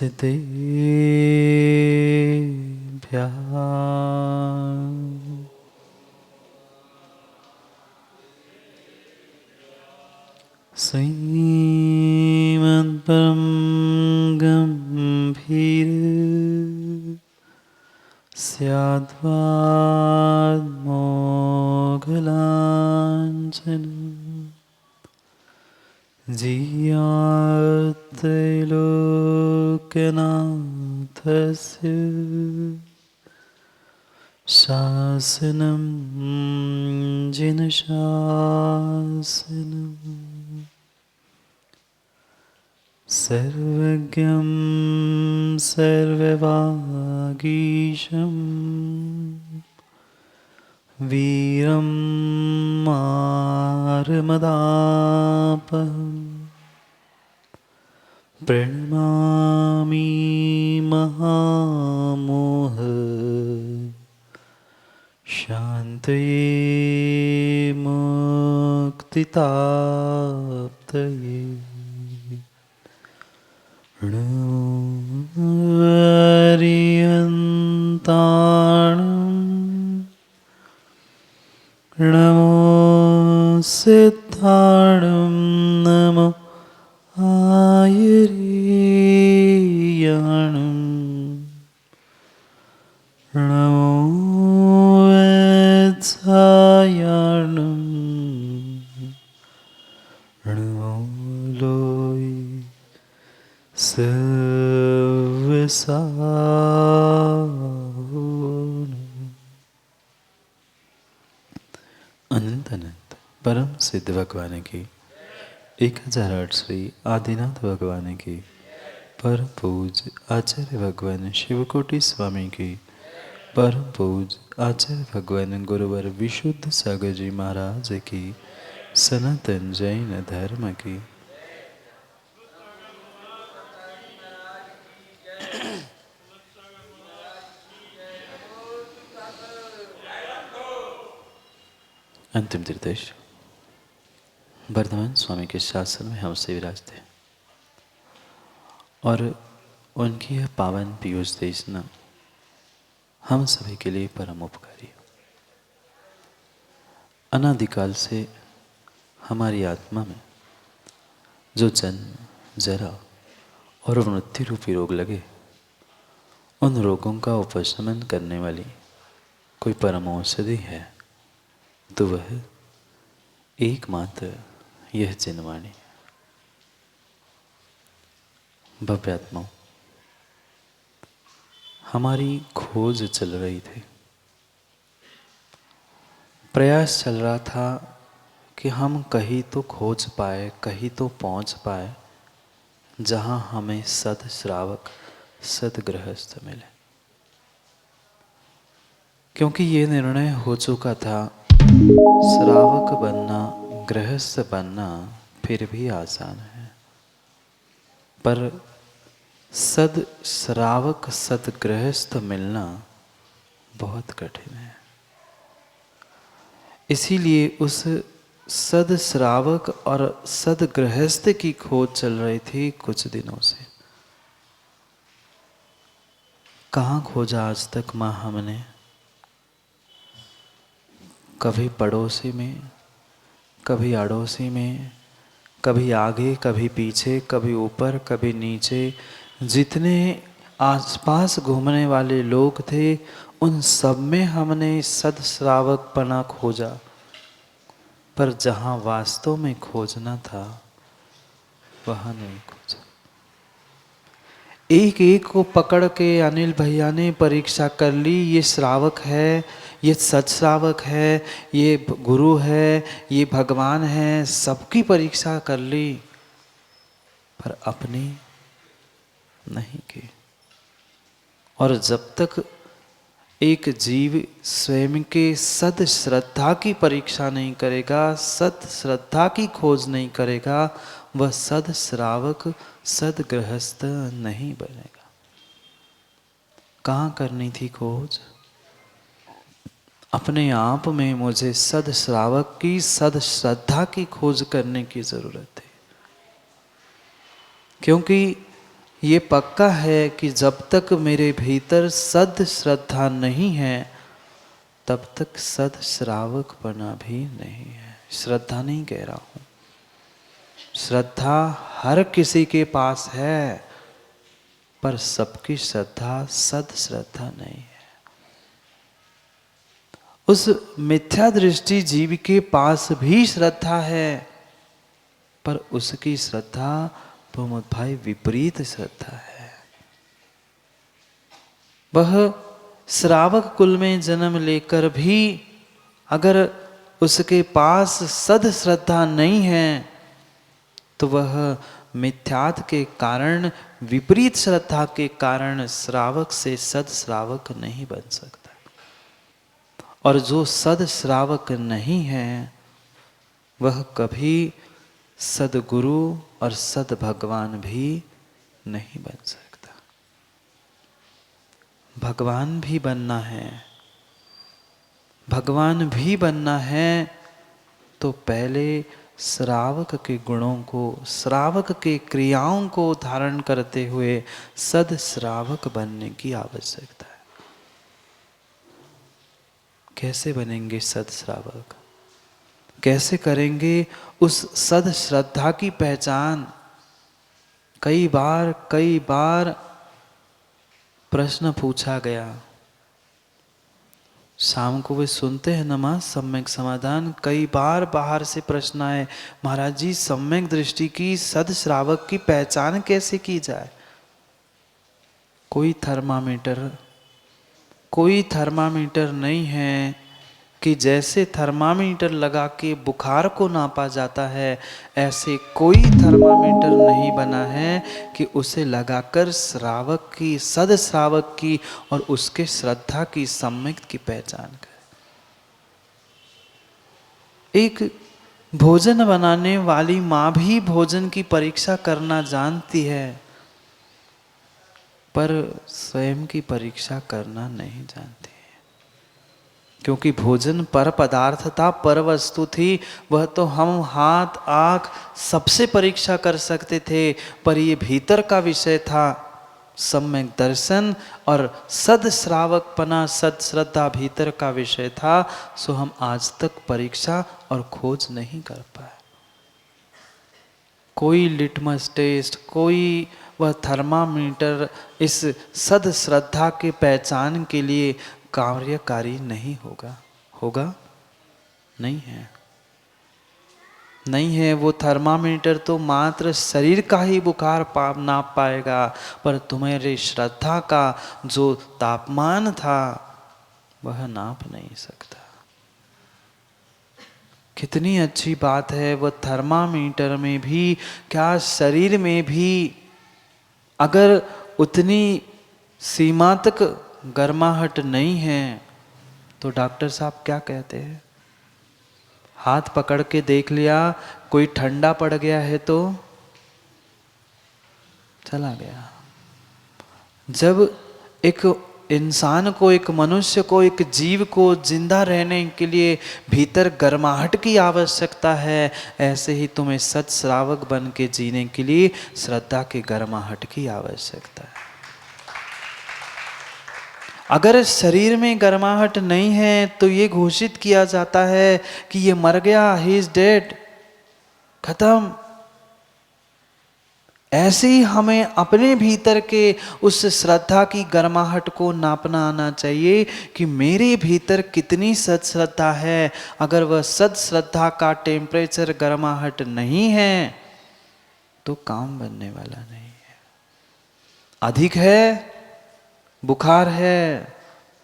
सिद्धेभ्यः श्रीमद्परं गम्भीर स्याद्वादमोघलाञ्छन जीयात्रैलोक्यनाथस्य शासनं जिनशासनम् सर्वज्ञं सर्ववागीशं वीरं मारमदापहं प्रणमामि महामोह शान्तये मुक्तिताप्तये हरियन्ताणं नमो सिद्धाणं नमो आयर्याणं नमो वत्सायाणं नमो लोय अनंत अनंत परम सिद्ध भगवान की 1008 श्री आदिनाथ भगवान की परम पूज आचार्य भगवान शिवकोटि स्वामी की परम पूज आचार्य भगवान गुरुवर विशुद्ध सागर जी महाराज की सनातन जैन धर्म की अंतिम निर्देश वर्धमान स्वामी के शासन में हमसे विराजते हैं और उनकी यह पावन पीयूष देशना हम सभी के लिए परम उपकारी है। अनादिकाल से हमारी आत्मा में जो जन्म जरा और मृत्यु रूपी रोग लगे, उन रोगों का उपशमन करने वाली कोई परम औषधि है तो वह एकमात्र यह जिनवाणी। भव्यात्माओं, हमारी खोज चल रही थी, प्रयास चल रहा था कि हम कहीं तो खोज पाए, कहीं तो पहुंच पाए जहां हमें सद श्रावक सदगृहस्थ मिले, क्योंकि ये निर्णय हो चुका था श्रावक बनना गृहस्थ बनना फिर भी आसान है, पर सद श्रावक सदगृहस्थ मिलना बहुत कठिन है। इसीलिए उस सद श्रावक और सदगृहस्थ की खोज चल रही थी कुछ दिनों से। कहाँ खोजा आज तक माँ हमने? कभी पड़ोसी में, कभी अड़ोसी में, कभी आगे कभी पीछे, कभी ऊपर कभी नीचे। जितने आसपास घूमने वाले लोग थे उन सब में हमने सदश्रावकपना खोजा, पर जहाँ वास्तव में खोजना था वहाँ नहीं खोजा। एक एक को पकड़ के अनिल भैया ने परीक्षा कर ली, ये श्रावक है, ये सदश्रावक है, ये गुरु है, ये भगवान है, सबकी परीक्षा कर ली, पर अपनी नहीं की। और जब तक एक जीव स्वयं के सद श्रद्धा की परीक्षा नहीं करेगा, सद श्रद्धा की खोज नहीं करेगा, वह सद श्रावक सदगृहस्थ नहीं बनेगा। कहाँ करनी थी खोज? अपने आप में मुझे सद श्रावक की सद श्रद्धा की खोज करने की जरूरत है, क्योंकि ये पक्का है कि जब तक मेरे भीतर सद श्रद्धा नहीं है तब तक सद श्रावकपना भी नहीं है। श्रद्धा नहीं कह रहा हूं, श्रद्धा हर किसी के पास है, पर सबकी श्रद्धा सद श्रद्धा नहीं है। उस मिथ्या दृष्टि जीव के पास भी श्रद्धा है, पर उसकी श्रद्धा प्रमोद भाई विपरीत श्रद्धा है। वह श्रावक कुल में जन्म लेकर भी अगर उसके पास सद श्रद्धा नहीं है तो वह मिथ्यात्व के कारण, विपरीत श्रद्धा के कारण श्रावक से सद श्रावक नहीं बन सकता। और जो सद श्रावक नहीं है वह कभी सदगुरु और सद भगवान भी नहीं बन सकता। भगवान भी बनना है, भगवान भी बनना है तो पहले श्रावक के गुणों को, श्रावक के क्रियाओं को धारण करते हुए सद श्रावक बनने की आवश्यकता है। कैसे बनेंगे सद श्रावक? कैसे करेंगे उस सद श्रद्धा की पहचान? कई बार प्रश्न पूछा गया, शाम को वे सुनते हैं नमाज सम्यक समाधान। कई बार बाहर से प्रश्न आए, महाराज जी सम्यक दृष्टि की सद श्रावक की पहचान कैसे की जाए? कोई थर्मामीटर नहीं है कि जैसे थर्मामीटर लगा के बुखार को नापा जाता है, ऐसे कोई थर्मामीटर नहीं बना है कि उसे लगाकर श्रावक की, सद श्रावक की और उसके श्रद्धा की, सम्यक की पहचान करे। एक भोजन बनाने वाली माँ भी भोजन की परीक्षा करना जानती है, पर स्वयं की परीक्षा करना नहीं जानती। क्योंकि भोजन पर पदार्थ था, पर वस्तु थी, वह तो हम हाथ आँख सबसे परीक्षा कर सकते थे, पर ये भीतर का विषय था। सम्यक दर्शन और सद श्रावकपना, सद श्रद्धा भीतर का विषय था, सो हम आज तक परीक्षा और खोज नहीं कर पाए। कोई लिटमस टेस्ट, कोई वह थर्मामीटर इस सद श्रद्धा के पहचान के लिए कार्यकारी नहीं होगा नहीं है। वो थर्मामीटर तो मात्र शरीर का ही बुखार नाप पाएगा, पर तुम्हारी श्रद्धा का जो तापमान था वह नाप नहीं सकता। कितनी अच्छी बात है, वह थर्मामीटर में भी क्या, शरीर में भी अगर उतनी सीमा तक गर्माहट नहीं है तो डॉक्टर साहब क्या कहते हैं? हाथ पकड़ के देख लिया, कोई ठंडा पड़ गया है तो चला गया। जब एक इंसान को, एक मनुष्य को, एक जीव को जिंदा रहने के लिए भीतर गर्माहट की आवश्यकता है, ऐसे ही तुम्हें सत श्रावक बन के जीने के लिए श्रद्धा के गर्माहट की आवश्यकता है। अगर शरीर में गर्माहट नहीं है तो ये घोषित किया जाता है कि ये मर गया, ही इज डेड, खत्म। ऐसे ही हमें अपने भीतर के उस श्रद्धा की गर्माहट को नापना आना चाहिए कि मेरे भीतर कितनी सद श्रद्धा है। अगर वह सद श्रद्धा का टेम्परेचर, गर्माहट नहीं है तो काम बनने वाला नहीं है। अधिक है, बुखार है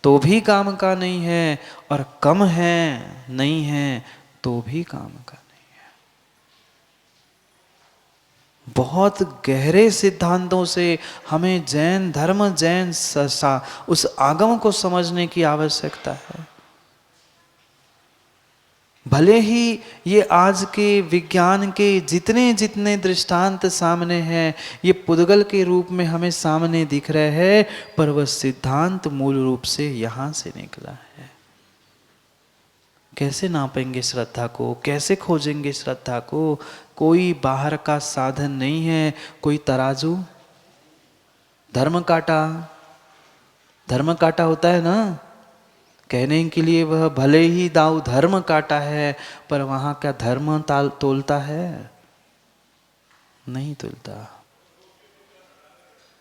तो भी काम का नहीं है, और कम है, नहीं है तो भी काम का नहीं है। बहुत गहरे सिद्धांतों से हमें जैन धर्म, जैन उस आगम को समझने की आवश्यकता है। भले ही ये आज के विज्ञान के जितने जितने दृष्टांत सामने हैं, ये पुद्गल के रूप में हमें सामने दिख रहे हैं, पर वह सिद्धांत मूल रूप से यहाँ से निकला है। कैसे नापेंगे श्रद्धा को, कैसे खोजेंगे श्रद्धा को? कोई बाहर का साधन नहीं है, कोई तराजू धर्म काटा, धर्म काटा होता है ना, कहने के लिए वह भले ही दाऊ धर्म काटा है, पर वहां क्या धर्म तोलता है? नहीं तुलता,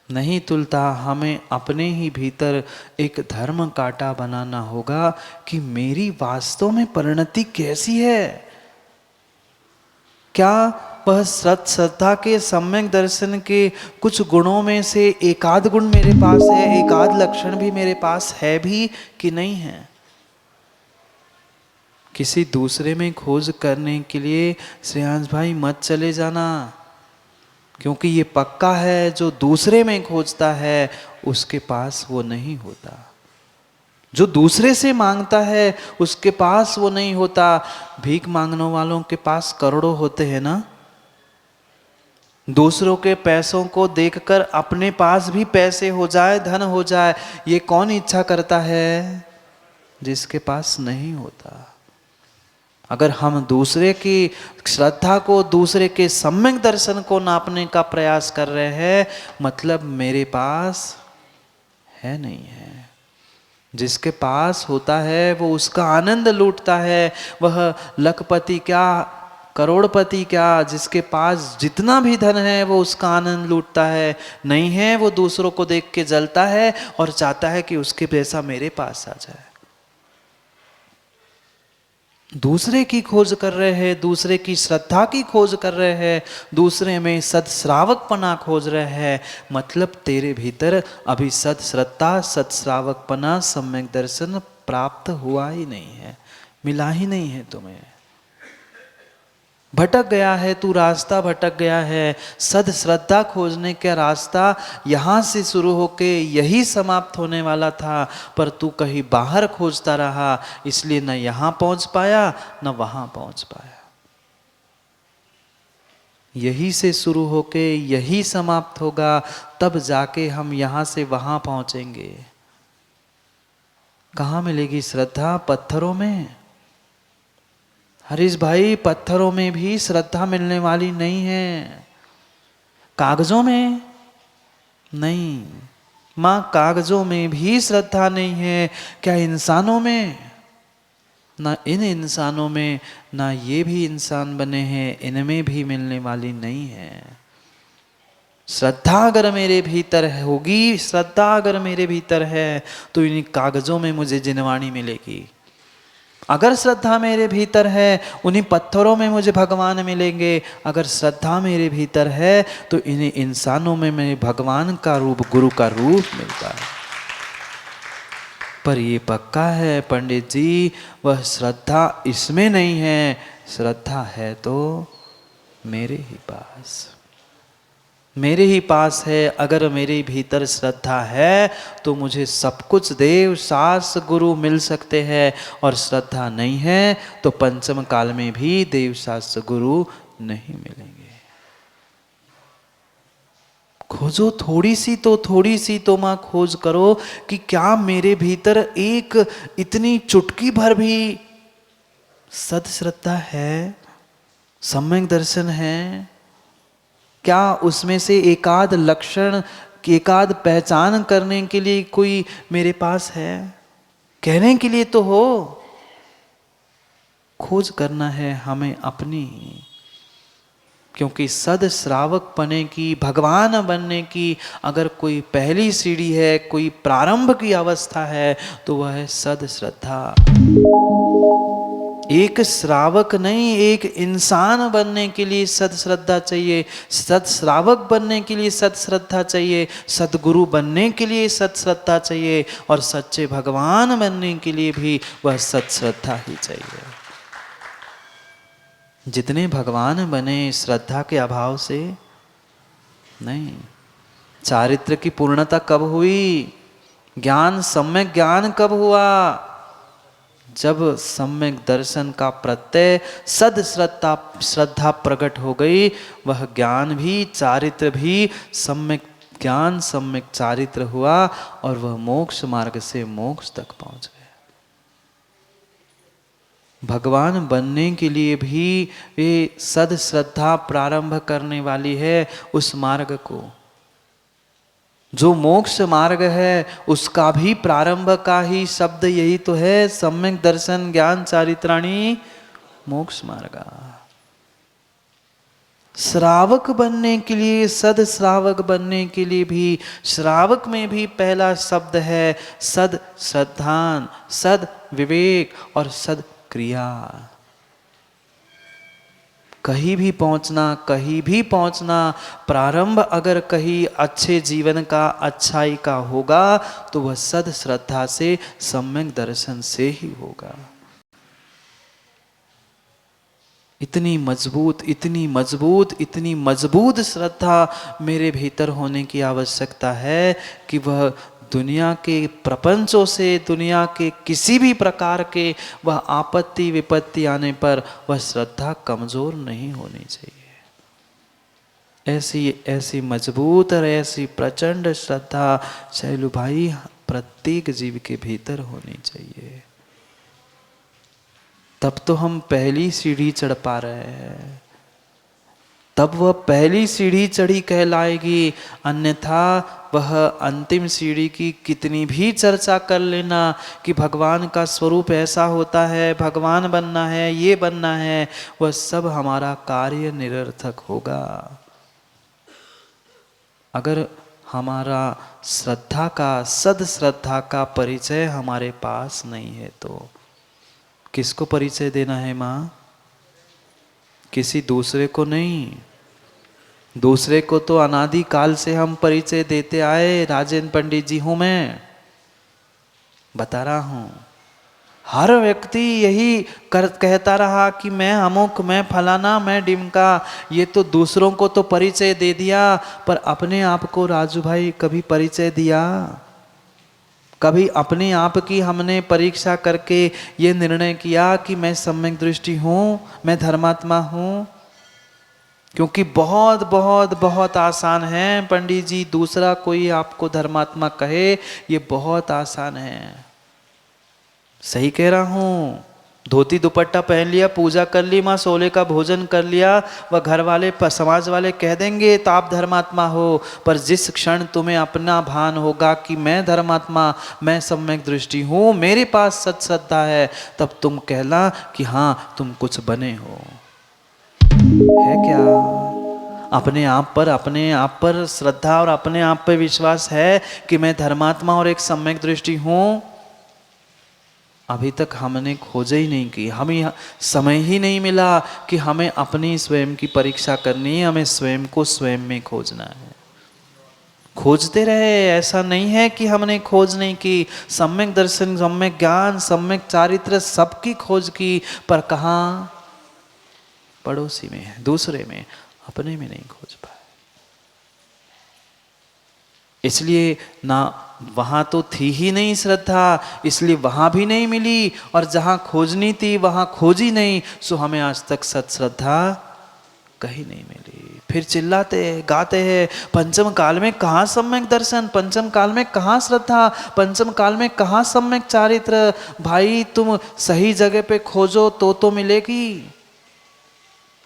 नहीं तुलता। हमें अपने ही भीतर एक धर्म काटा बनाना होगा कि मेरी वास्तव में परिणति कैसी है। क्या वह श्रद्धा के सम्यक दर्शन के कुछ गुणों में से एकाध गुण मेरे पास है, एकाध लक्षण भी मेरे पास है भी कि नहीं है? किसी दूसरे में खोज करने के लिए श्रेयांश भाई मत चले जाना, क्योंकि ये पक्का है जो दूसरे में खोजता है उसके पास वो नहीं होता। जो दूसरे से मांगता है उसके पास वो नहीं होता। भीख मांगने वालों के पास करोड़ों होते हैं ना। दूसरों के पैसों को देखकर अपने पास भी पैसे हो जाए, धन हो जाए, ये कौन इच्छा करता है? जिसके पास नहीं होता। अगर हम दूसरे की श्रद्धा को, दूसरे के सम्यक दर्शन को नापने का प्रयास कर रहे हैं, मतलब मेरे पास है नहीं है। जिसके पास होता है वो उसका आनंद लूटता है। वह लखपति क्या, करोड़पति क्या, जिसके पास जितना भी धन है वो उसका आनंद लूटता है। नहीं है वो दूसरों को देख के जलता है और चाहता है कि उसके जैसा मेरे पास आ जाए। दूसरे की खोज कर रहे हैं, दूसरे की श्रद्धा की खोज कर रहे हैं, दूसरे में सद्श्रावकपना खोज रहे हैं, मतलब तेरे भीतर अभी सद्श्रद्धा, सद्श्रावकपना, सम्यक दर्शन प्राप्त हुआ ही नहीं है, मिला ही नहीं है तुम्हें। भटक गया है तू, रास्ता भटक गया है। सद श्रद्धा खोजने का रास्ता यहाँ से शुरू होके यही समाप्त होने वाला था, पर तू कहीं बाहर खोजता रहा, इसलिए न यहाँ पहुँच पाया न वहाँ पहुँच पाया। यही से शुरू होके यही समाप्त होगा, तब जाके हम यहाँ से वहाँ पहुँचेंगे। कहाँ मिलेगी श्रद्धा? पत्थरों में। हरीश भाई, पत्थरों में भी श्रद्धा मिलने वाली नहीं है, कागजों में नहीं। माँ, कागजों में भी श्रद्धा नहीं है, क्या इंसानों में? ना इन इंसानों में, ना ये भी इंसान बने हैं, इनमें भी मिलने वाली नहीं है। श्रद्धा अगर मेरे भीतर होगी, श्रद्धा अगर मेरे भीतर है, तो इन कागजों में मुझे जिनवाणी मिलेगी। अगर श्रद्धा मेरे भीतर है, उन्हीं पत्थरों में मुझे भगवान मिलेंगे। अगर श्रद्धा मेरे भीतर है, तो इन्हीं इंसानों में मेरे भगवान का रूप, गुरु का रूप मिलता है। पर ये पक्का है पंडित जी, वह श्रद्धा इसमें नहीं है। श्रद्धा है तो मेरे ही पास, मेरे ही पास है। अगर मेरे भीतर श्रद्धा है तो मुझे सब कुछ देव शास्त्र गुरु मिल सकते हैं, और श्रद्धा नहीं है तो पंचम काल में भी देव शास्त्र गुरु नहीं मिलेंगे। खोजो, थोड़ी सी तो माँ खोज करो कि क्या मेरे भीतर एक इतनी चुटकी भर भी सद श्रद्धा है, सम्यक दर्शन है? क्या उसमें से एकाध लक्षण, एकाध पहचान करने के लिए कोई मेरे पास है? कहने के लिए तो हो, खोज करना है हमें अपनी। क्योंकि सद श्रावक पने की, भगवान बनने की अगर कोई पहली सीढ़ी है, कोई प्रारंभ की अवस्था है, तो वह है सद श्रद्धा। एक श्रावक नहीं, एक इंसान बनने के लिए सद श्रद्धा चाहिए, सद श्रावक बनने के लिए सद श्रद्धा चाहिए, सदगुरु बनने के लिए सद श्रद्धा चाहिए, और सच्चे भगवान बनने के लिए भी वह सद श्रद्धा ही चाहिए। जितने भगवान बने श्रद्धा के अभाव से नहीं। चारित्र की पूर्णता कब हुई? ज्ञान, सम्यक ज्ञान कब हुआ? जब सम्यक दर्शन का प्रत्यय सद श्रद्धा प्रकट हो गई, वह ज्ञान भी, चारित्र भी सम्यक ज्ञान, सम्यक चारित्र हुआ, और वह मोक्ष मार्ग से मोक्ष तक पहुंच गए। भगवान बनने के लिए भी वे सद श्रद्धा प्रारंभ करने वाली है उस मार्ग को। जो मोक्ष मार्ग है उसका भी प्रारंभ का ही शब्द यही तो है, सम्यक दर्शन ज्ञान चारित्राणी मोक्ष मार्ग। श्रावक बनने के लिए, सद श्रावक बनने के लिए भी, श्रावक में भी पहला शब्द है सद श्रद्धान, सद विवेक और सद क्रिया। कहीं भी पहुंचना प्रारंभ अगर कहीं अच्छे जीवन का, अच्छाई का होगा तो वह सद श्रद्धा से, सम्यक दर्शन से ही होगा। इतनी मजबूत श्रद्धा मेरे भीतर होने की आवश्यकता है कि वह दुनिया के प्रपंचों से, दुनिया के किसी भी प्रकार के वह आपत्ति विपत्ति आने पर वह श्रद्धा कमजोर नहीं होनी चाहिए। ऐसी मजबूत और ऐसी प्रचंड श्रद्धा शैलू भाई प्रत्येक जीव के भीतर होनी चाहिए। तब तो हम पहली सीढ़ी चढ़ पा रहे हैं, तब वह पहली सीढ़ी चढ़ी कहलाएगी। अन्यथा वह अंतिम सीढ़ी की कितनी भी चर्चा कर लेना कि भगवान का स्वरूप ऐसा होता है, भगवान बनना है, ये बनना है, वह सब हमारा कार्य निरर्थक होगा। अगर हमारा श्रद्धा का, सद श्रद्धा का परिचय हमारे पास नहीं है तो किसको परिचय देना है माँ? किसी दूसरे को नहीं। दूसरे को तो अनादि काल से हम परिचय देते आए। राजेंद्र पंडित जी हूं, मैं बता रहा हूं, हर व्यक्ति यही कहता रहा कि मैं अमुक, मैं फलाना, मैं डिमका। ये तो दूसरों को तो परिचय दे दिया, पर अपने आप को राजू भाई कभी परिचय दिया? कभी अपने आप की हमने परीक्षा करके ये निर्णय किया कि मैं सम्यक दृष्टि हूँ, मैं धर्मात्मा हूँ? क्योंकि बहुत बहुत बहुत आसान है पंडित जी, दूसरा कोई आपको धर्मात्मा कहे, ये बहुत आसान है। सही कह रहा हूँ। धोती दुपट्टा पहन लिया, पूजा कर ली, माँ सोले का भोजन कर लिया, वह घर वाले समाज वाले कह देंगे तो आप धर्मात्मा हो। पर जिस क्षण तुम्हें अपना भान होगा कि मैं धर्मात्मा, मैं सम्यक दृष्टि हूँ, मेरे पास सत्श्रद्धा है, तब तुम कहला कि हाँ तुम कुछ बने हो। है क्या? अपने आप पर श्रद्धा और अपने आप पर विश्वास है कि मैं धर्मात्मा और एक सम्यक दृष्टि हूँ? अभी तक हमने खोजे ही नहीं की, हमें समय ही नहीं मिला कि हमें अपनी स्वयं की परीक्षा करनी है, हमें स्वयं को स्वयं में खोजना है। खोजते रहे, ऐसा नहीं है कि हमने खोज नहीं की। सम्यक दर्शन, सम्यक ज्ञान, सम्यक चारित्र सबकी खोज की, पर कहाँ? पड़ोसी में, दूसरे में, अपने में नहीं खोज पाए। इसलिए ना वहाँ तो थी ही नहीं श्रद्धा, इसलिए वहाँ भी नहीं मिली, और जहाँ खोजनी थी वहाँ खोजी नहीं, सो हमें आज तक सत्श्रद्धा कहीं नहीं मिली। फिर चिल्लाते गाते हैं पंचम काल में कहाँ सम्यक दर्शन, पंचम काल में कहाँ श्रद्धा, पंचम काल में कहाँ सम्यक चारित्र। भाई तुम सही जगह पे खोजो तो मिलेगी।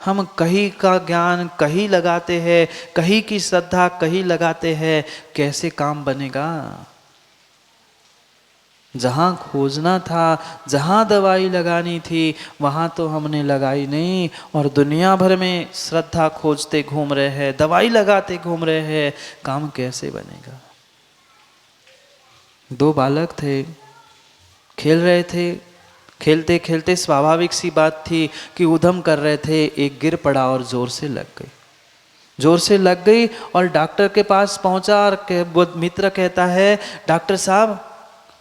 हम कहीं का ज्ञान कहीं लगाते हैं, कहीं की श्रद्धा कहीं लगाते हैं, कैसे काम बनेगा? जहाँ खोजना था, जहाँ दवाई लगानी थी, वहाँ तो हमने लगाई नहीं, और दुनिया भर में श्रद्धा खोजते घूम रहे हैं, दवाई लगाते घूम रहे हैं, काम कैसे बनेगा? दो बालक थे, खेल रहे थे, खेलते खेलते स्वाभाविक सी बात थी कि उधम कर रहे थे, एक गिर पड़ा और जोर से लग गई और डॉक्टर के पास पहुंचा, और मित्र कहता है डॉक्टर साहब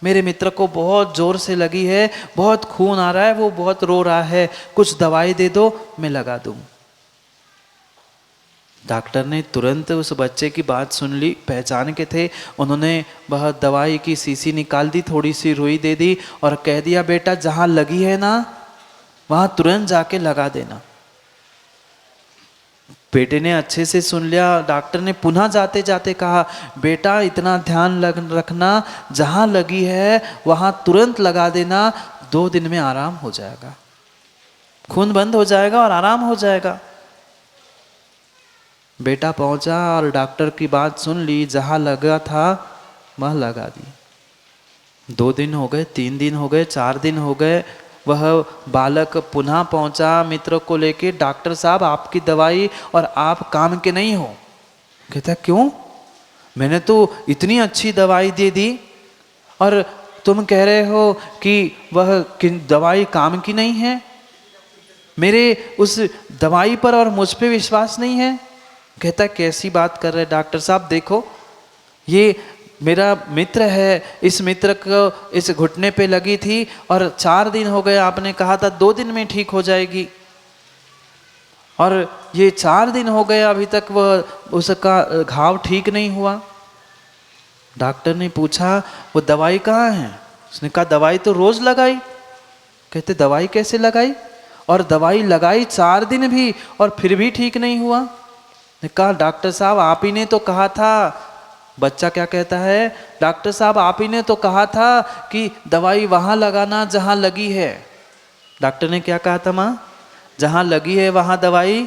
मेरे मित्र को बहुत जोर से लगी है, बहुत खून आ रहा है, वो बहुत रो रहा है, कुछ दवाई दे दो मैं लगा दूं। डॉक्टर ने तुरंत उस बच्चे की बात सुन ली, पहचान के थे, उन्होंने वह दवाई की शीशी निकाल दी, थोड़ी सी रुई दे दी और कह दिया बेटा जहाँ लगी है ना वहाँ तुरंत जाके लगा देना। बेटे ने अच्छे से सुन लिया। डॉक्टर ने पुनः जाते जाते कहा बेटा इतना ध्यान रखना, जहाँ लगी है वहाँ तुरंत लगा देना, 2 दिन में आराम हो जाएगा, खून बंद हो जाएगा और आराम हो जाएगा। बेटा पहुंचा और डॉक्टर की बात सुन ली, जहाँ लगा था वह लगा दी। 2 दिन हो गए, 3 दिन हो गए, 4 दिन हो गए, वह बालक पुनः पहुंचा मित्र को लेके, डॉक्टर साहब आपकी दवाई और आप काम के नहीं हो। कहता क्यों? मैंने तो इतनी अच्छी दवाई दे दी और तुम कह रहे हो कि वह दवाई काम की नहीं है। मेरे उस दवाई पर और मुझ पे विश्वास नहीं है। कहता कैसी बात कर रहे डॉक्टर साहब, देखो ये मेरा मित्र है, इस मित्र को इस घुटने पे लगी थी और 4 दिन हो गए, आपने कहा था 2 दिन में ठीक हो जाएगी, और ये 4 दिन हो गए अभी तक वह उसका घाव ठीक नहीं हुआ। डॉक्टर ने पूछा वो दवाई कहाँ है? उसने कहा दवाई तो रोज लगाई। कहते दवाई कैसे लगाई? और दवाई लगाई 4 दिन भी और फिर भी ठीक नहीं हुआ। ने कहा डॉक्टर साहब आप ही ने तो कहा था। बच्चा क्या कहता है? डॉक्टर साहब आप ही ने तो कहा था कि दवाई वहां लगाना जहां लगी है। डॉक्टर ने क्या कहा था माँ? जहां लगी है वहां दवाई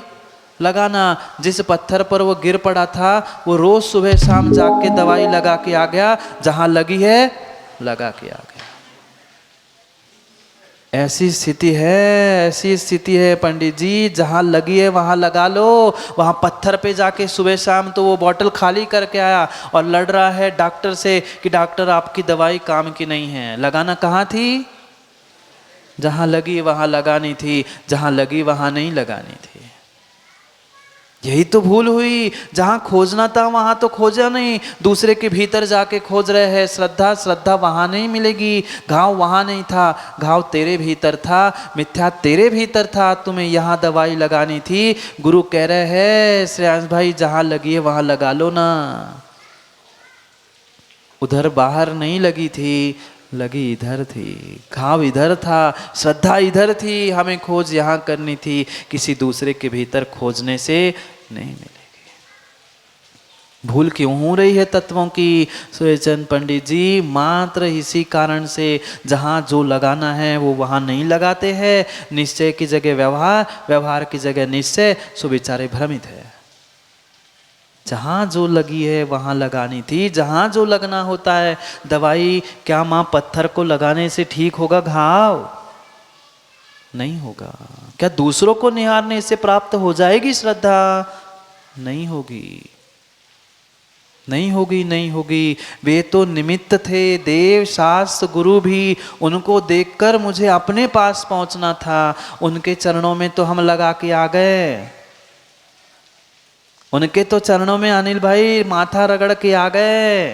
लगाना। जिस पत्थर पर वो गिर पड़ा था वो रोज सुबह शाम जाग के दवाई लगा के आ गया, जहां लगी है लगा के आ गया। ऐसी स्थिति है, ऐसी स्थिति है पंडित जी, जहां लगी है वहां लगा लो। वहां पत्थर पे जाके सुबह शाम तो वो बॉटल खाली करके आया और लड़ रहा है डॉक्टर से कि डॉक्टर आपकी दवाई काम की नहीं है। लगाना कहाँ थी? जहां लगी वहां लगानी थी, जहां लगी वहां नहीं लगानी थी। यही तो भूल हुई, जहां खोजना था वहां तो खोजा नहीं, दूसरे के भीतर जाके खोज रहे हैं। श्रद्धा, श्रद्धा वहां नहीं मिलेगी। घाव वहां नहीं था, घाव तेरे भीतर था, मिथ्या तेरे भीतर था, तुम्हें यहां दवाई लगानी थी। गुरु कह रहे हैं श्रेयांश भाई जहां लगी है वहां लगा लो ना। उधर बाहर नहीं लगी थी, लगी इधर थी, घाव इधर था, श्रद्धा इधर थी, हमें खोज यहाँ करनी थी, किसी दूसरे के भीतर खोजने से नहीं मिलेगी। भूल क्यों हो रही है तत्वों की? सूर्यचंद पंडित जी मात्र इसी कारण से जहाँ जो लगाना है वो वहाँ नहीं लगाते हैं। निश्चय की जगह व्यवहार, व्यवहार की जगह निश्चय, सो बेचारे भ्रमित है। जहाँ जो लगी है वहाँ लगानी थी, जहाँ जो लगना होता है। दवाई क्या माँ पत्थर को लगाने से ठीक होगा घाव? नहीं होगा। क्या दूसरों को निहारने से प्राप्त हो जाएगी श्रद्धा? नहीं होगी, नहीं होगी, नहीं होगी। वे तो निमित्त थे, देव शास्त्र गुरु भी, उनको देखकर मुझे अपने पास पहुंचना था। उनके चरणों में तो हम लगा के आ गए। उनके तो चरणों में अनिल भाई माथा रगड़ के आ गए,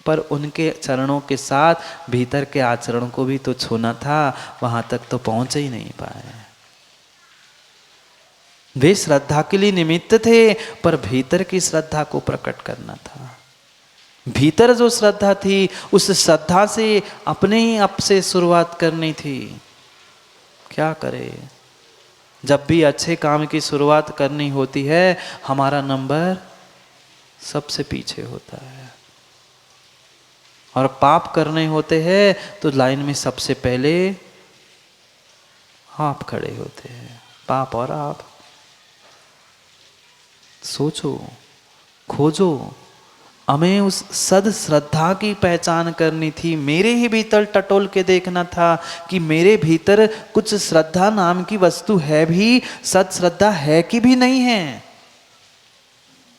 पर उनके चरणों के साथ भीतर के आचरण को भी तो छूना था, वहां तक तो पहुंच ही नहीं पाए। वे श्रद्धा के लिए निमित्त थे, पर भीतर की श्रद्धा को प्रकट करना था। भीतर जो श्रद्धा थी उस श्रद्धा से अपने ही आप से शुरुआत करनी थी। क्या करे, जब भी अच्छे काम की शुरुआत करनी होती है हमारा नंबर सबसे पीछे होता है, और पाप करने होते हैं तो लाइन में सबसे पहले आप खड़े होते हैं। पाप और आप सोचो, खोजो। हमें उस सद श्रद्धा की पहचान करनी थी। मेरे ही भीतर टटोल के देखना था कि मेरे भीतर कुछ श्रद्धा नाम की वस्तु है भी, सद श्रद्धा है कि भी नहीं है।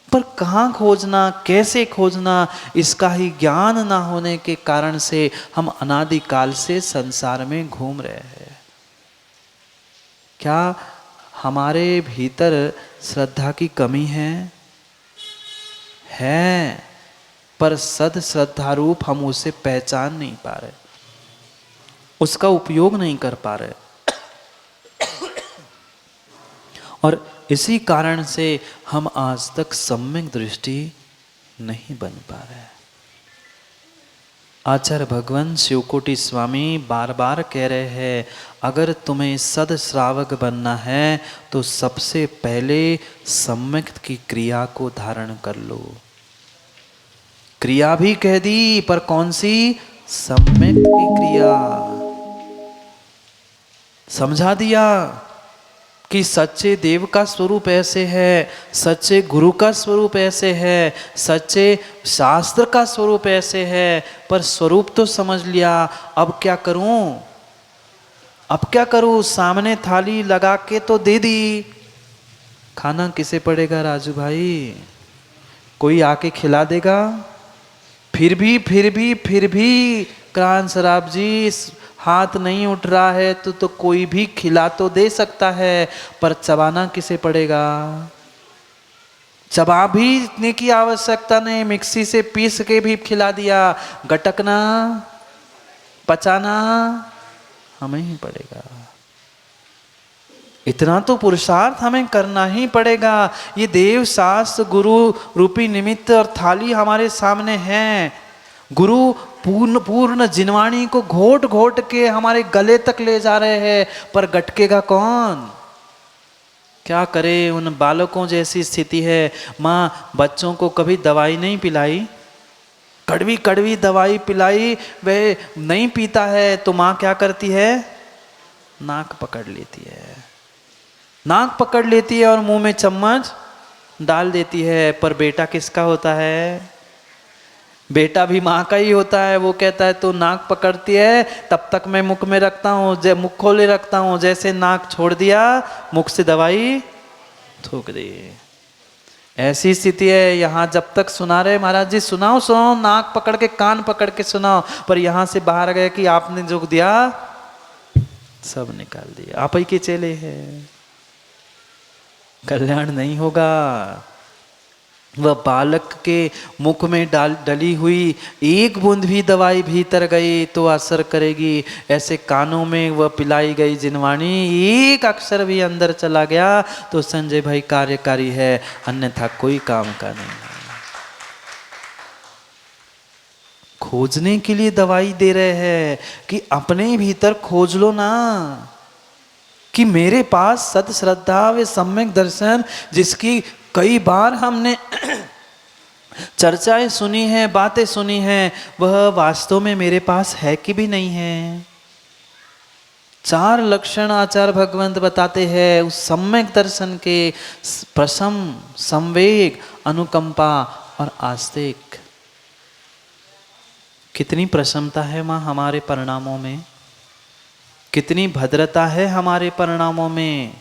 पर कहाँ खोजना, कैसे खोजना, इसका ही ज्ञान ना होने के कारण से हम अनादिकाल से संसार में घूम रहे हैं। क्या हमारे भीतर श्रद्धा की कमी है? पर सद श्रद्धा रूप हम उसे पहचान नहीं पा रहे, उसका उपयोग नहीं कर पा रहे, और इसी कारण से हम आज तक सम्यक दृष्टि नहीं बन पा रहे। आचार्य भगवान शिवकोटि स्वामी बार बार कह रहे हैं, अगर तुम्हें सद श्रावक बनना है तो सबसे पहले सम्यक की क्रिया को धारण कर लो। क्रिया भी कह दी, पर कौन सी? सम्यक की क्रिया। समझा दिया कि सच्चे देव का स्वरूप ऐसे है, सच्चे गुरु का स्वरूप ऐसे है, सच्चे शास्त्र का स्वरूप ऐसे है, पर स्वरूप तो समझ लिया, अब क्या करूं? अब क्या करूं? सामने थाली लगा के तो दे दी, खाना किसे पड़ेगा राजू भाई? कोई आके खिला देगा? फिर भी क्रांत शराब जी हाथ नहीं उठ रहा है तो कोई भी खिला तो दे सकता है, पर चबाना किसे पड़ेगा? चबा भी इतने की आवश्यकता नहीं, मिक्सी से पीस के भी खिला दिया, गटकना पचाना हमें ही पड़ेगा। इतना तो पुरुषार्थ हमें करना ही पड़ेगा। ये देव शास्त्र गुरु रूपी निमित्त और थाली हमारे सामने है। गुरु पूर्ण जिनवाणी को घोट घोट के हमारे गले तक ले जा रहे हैं, पर गटकेगा कौन? क्या करे? उन बालकों जैसी स्थिति है। माँ बच्चों को कभी दवाई नहीं पिलाई, कड़वी कड़वी दवाई पिलाई, वह नहीं पीता है तो माँ क्या करती है? नाक पकड़ लेती है, नाक पकड़ लेती है और मुंह में चम्मच डाल देती है। पर बेटा किसका होता है? बेटा भी माँ का ही होता है। वो कहता है तो नाक पकड़ती है, तब तक मैं मुख में रखता हूँ, मुख खोले रखता हूँ, जैसे नाक छोड़ दिया मुख से दवाई थूक दी। ऐसी स्थिति है। यहाँ जब तक सुना रहे महाराज जी सुनाओ सुनाओ, नाक पकड़ के कान पकड़ के सुनाओ, पर यहाँ से बाहर गए कि आपने जो दिया सब निकाल दिया, आप ही के चेले हैं, कल्याण नहीं होगा। वह बालक के मुख में डली हुई एक बूंद भी दवाई भीतर गई तो असर करेगी। ऐसे कानों में वह पिलाई गई जिनवाणी एक अक्षर भी अंदर चला गया तो संजय भाई कार्यकारी है, अन्यथा कोई काम का नहीं है। खोजने के लिए दवाई दे रहे हैं कि अपने भीतर खोज लो ना, कि मेरे पास सद श्रद्धा व सम्यक दर्शन, जिसकी कई बार हमने चर्चाएं सुनी है, बातें सुनी हैं, वह वास्तव में मेरे पास है कि भी नहीं है। 4 लक्षण आचार्य भगवंत बताते हैं उस सम्यक दर्शन के: प्रशम, संवेग, अनुकंपा और आस्तिक। कितनी प्रसन्नता है माँ हमारे परिणामों में, कितनी भद्रता है हमारे परिणामों में।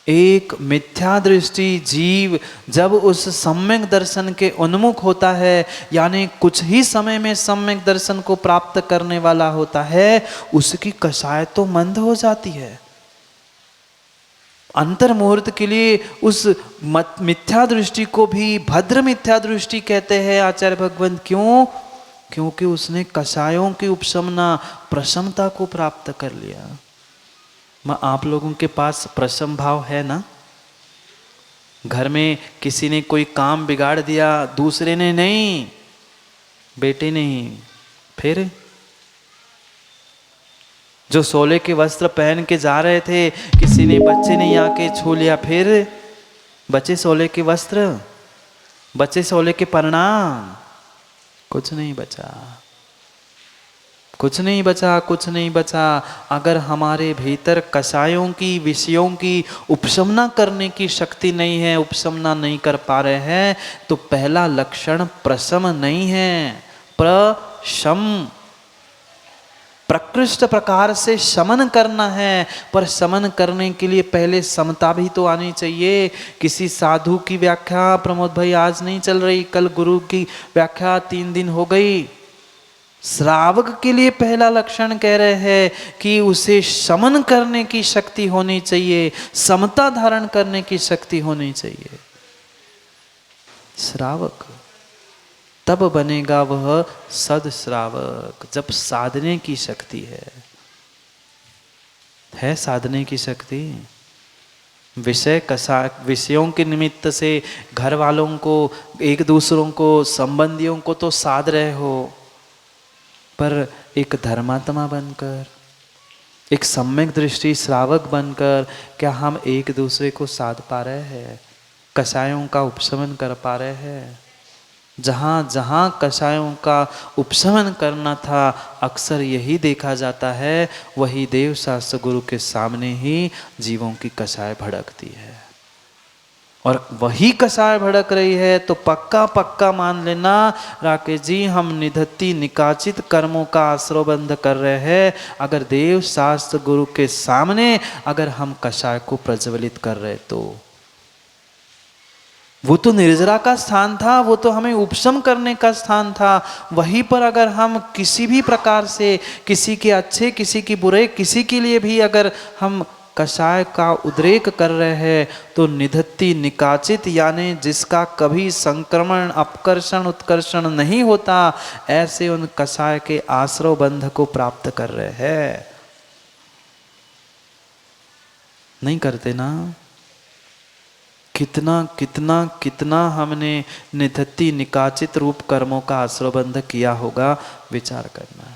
एक मिथ्या दृष्टि जीव जब उस सम्यक दर्शन के उन्मुख होता है, यानी कुछ ही समय में सम्यक दर्शन को प्राप्त करने वाला होता है, उसकी कषाय तो मंद हो जाती है। अंतर मुहूर्त के लिए उस मिथ्या दृष्टि को भी भद्र मिथ्या दृष्टि कहते हैं आचार्य भगवंत। क्यों? क्योंकि उसने कषायों की उपशमना प्रशमता को प्राप्त कर लिया। माँ आप लोगों के पास प्रशम भाव है ना? घर में किसी ने कोई काम बिगाड़ दिया, दूसरे ने नहीं, बेटे नहीं, फिर जो सोले के वस्त्र पहन के जा रहे थे, किसी ने बच्चे ने आके छू लिया, फिर बचे सोले के वस्त्र, बचे सोले के परिणाम, कुछ नहीं बचा, कुछ नहीं बचा, कुछ नहीं बचा। अगर हमारे भीतर कषायों की, विषयों की उपशमना करने की शक्ति नहीं है, उपशमना नहीं कर पा रहे हैं, तो पहला लक्षण प्रशम नहीं है, प्रशम, प्रकृष्ट प्रकार से शमन करना है। पर शमन करने के लिए पहले समता भी तो आनी चाहिए। किसी साधु की व्याख्या प्रमोद भाई आज नहीं चल रही, कल गुरु की व्याख्या 3 दिन हो गई। श्रावक के लिए पहला लक्षण कह रहे हैं कि उसे शमन करने की शक्ति होनी चाहिए, समता धारण करने की शक्ति होनी चाहिए। श्रावक तब बनेगा वह सद श्रावक जब साधने की शक्ति है साधने की शक्ति। विषयों के निमित्त से घर वालों को, एक दूसरों को, संबंधियों को तो साध रहे हो, पर एक धर्मात्मा बनकर, एक सम्यक दृष्टि श्रावक बनकर क्या हम एक दूसरे को साध पा रहे हैं? कषायों का उपशमन कर पा रहे हैं? जहाँ जहाँ कषायों का उपशमन करना था, अक्सर यही देखा जाता है, वही देव शास्त्र गुरु के सामने ही जीवों की कषाय भड़कती है। और वही कषाय भड़क रही है तो पक्का पक्का मान लेना राकेश जी, हम निधत्ती निकाचित कर्मों का आश्रयबंध कर रहे हैं, अगर देव शास्त्र गुरु के सामने अगर हम कषाय को प्रज्वलित कर रहे तो। वो तो निर्जरा का स्थान था, वो तो हमें उपशम करने का स्थान था। वहीं पर अगर हम किसी भी प्रकार से, किसी के अच्छे किसी की बुरे, किसी के लिए भी अगर हम कषाय का उद्रेक कर रहे हैं तो निधत्ती निकाचित, यानी जिसका कभी संक्रमण अपकर्षण उत्कर्षण नहीं होता, ऐसे उन कषाय के आश्रय बंध को प्राप्त कर रहे हैं। नहीं करते ना? कितना कितना कितना हमने निधत्ती निकाचित रूप कर्मों का आश्रयबंध किया होगा, विचार करना।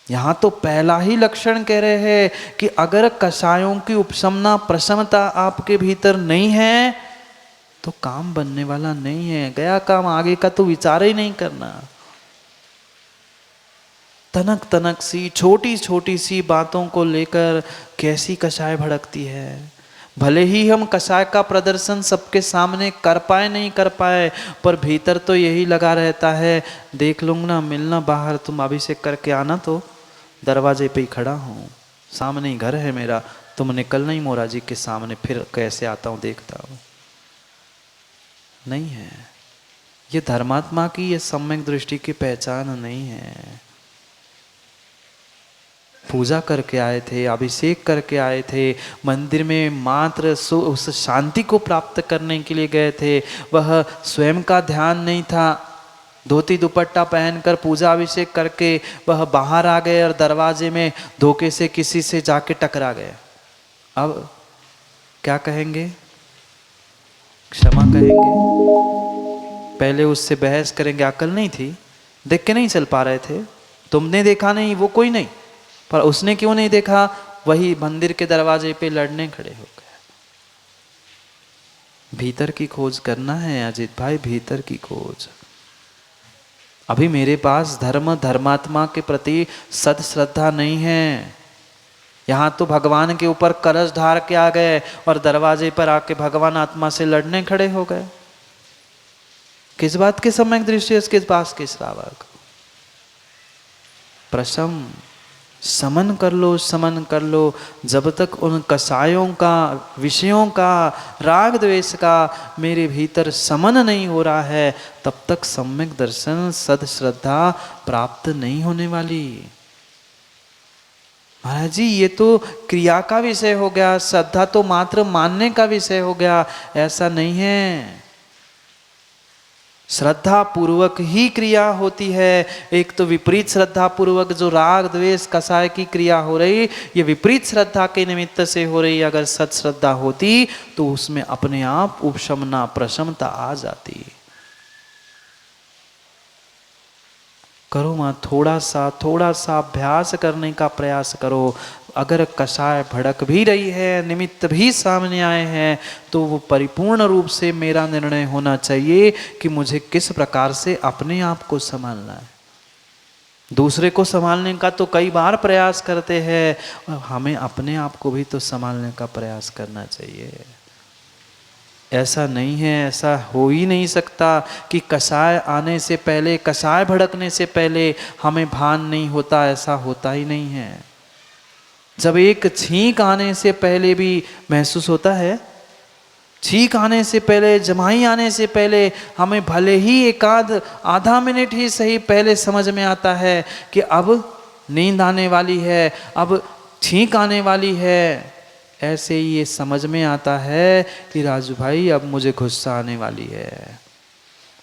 यहाँ तो पहला ही लक्षण कह रहे हैं कि अगर कषायों की उपशमना प्रशमता आपके भीतर नहीं है तो काम बनने वाला नहीं है। गया काम, आगे का तो विचार ही नहीं करना। तनक तनक सी छोटी छोटी सी बातों को लेकर कैसी कषाय भड़कती है। भले ही हम कषाय का प्रदर्शन सबके सामने कर पाए नहीं कर पाए, पर भीतर तो यही लगा रहता है, देख लूंगा, मिलना बाहर, तुम अभिषेक करके आना, तो दरवाजे पे ही खड़ा हूँ, सामने ही घर है मेरा, तुम निकलना ही मोरा जी के सामने, फिर कैसे आता हूँ देखता हूँ। नहीं है, ये धर्मात्मा की ये सम्यक दृष्टि की पहचान नहीं है। पूजा करके आए थे, अभिषेक करके आए थे, मंदिर में मात्र उस शांति को प्राप्त करने के लिए गए थे। वह स्वयं का ध्यान नहीं था। धोती दुपट्टा पहनकर पूजा अभिषेक करके वह बाहर आ गए और दरवाजे में धोखे से किसी से जाके टकरा गए। अब क्या कहेंगे? क्षमा कहेंगे? पहले उससे बहस करेंगे, अकल नहीं थी, देख के नहीं चल पा रहे थे, तुमने देखा नहीं, वो कोई नहीं, पर उसने क्यों नहीं देखा? वही मंदिर के दरवाजे पे लड़ने खड़े हो गए। भीतर की खोज करना है अजित भाई, भीतर की खोज। अभी मेरे पास धर्म धर्मात्मा के प्रति सद श्रद्धा नहीं है। यहाँ तो भगवान के ऊपर कलश ढार के आ गए और दरवाजे पर आके भगवान आत्मा से लड़ने खड़े हो गए। किस बात के सम्यक दृष्टि, इसके पास के श्रावक? प्रशम, समन कर लो, समन कर लो। जब तक उन कषायों का, विषयों का, राग द्वेष का मेरे भीतर समन नहीं हो रहा है, तब तक सम्यक दर्शन सद श्रद्धा प्राप्त नहीं होने वाली। महाराज जी, ये तो क्रिया का विषय हो गया, श्रद्धा तो मात्र मानने का विषय हो गया। ऐसा नहीं है। श्रद्धा पूर्वक ही क्रिया होती है। एक तो विपरीत श्रद्धा पूर्वक जो राग द्वेष कषाय की क्रिया हो रही, ये विपरीत श्रद्धा के निमित्त से हो रही। अगर सत श्रद्धा होती तो उसमें अपने आप उपशमना प्रशमता आ जाती। करो मां, थोड़ा सा अभ्यास करने का प्रयास करो। अगर कषाय भड़क भी रही है, निमित्त भी सामने आए हैं, तो वो परिपूर्ण रूप से मेरा निर्णय होना चाहिए कि मुझे किस प्रकार से अपने आप को संभालना है। दूसरे को संभालने का तो कई बार प्रयास करते हैं, और हमें अपने आप को भी तो संभालने का प्रयास करना चाहिए। ऐसा नहीं है, ऐसा हो ही नहीं सकता कि कषाय आने से पहले, कषाय भड़कने से पहले हमें भान नहीं होता। ऐसा होता ही नहीं है। जब एक छींक आने से पहले भी महसूस होता है, छींक आने से पहले, जमाई आने से पहले हमें भले ही आधा मिनट ही सही पहले समझ में आता है कि अब नींद आने वाली है, अब छींक आने वाली है। ऐसे ही ये समझ में आता है कि राजू भाई अब मुझे गुस्सा आने वाली है,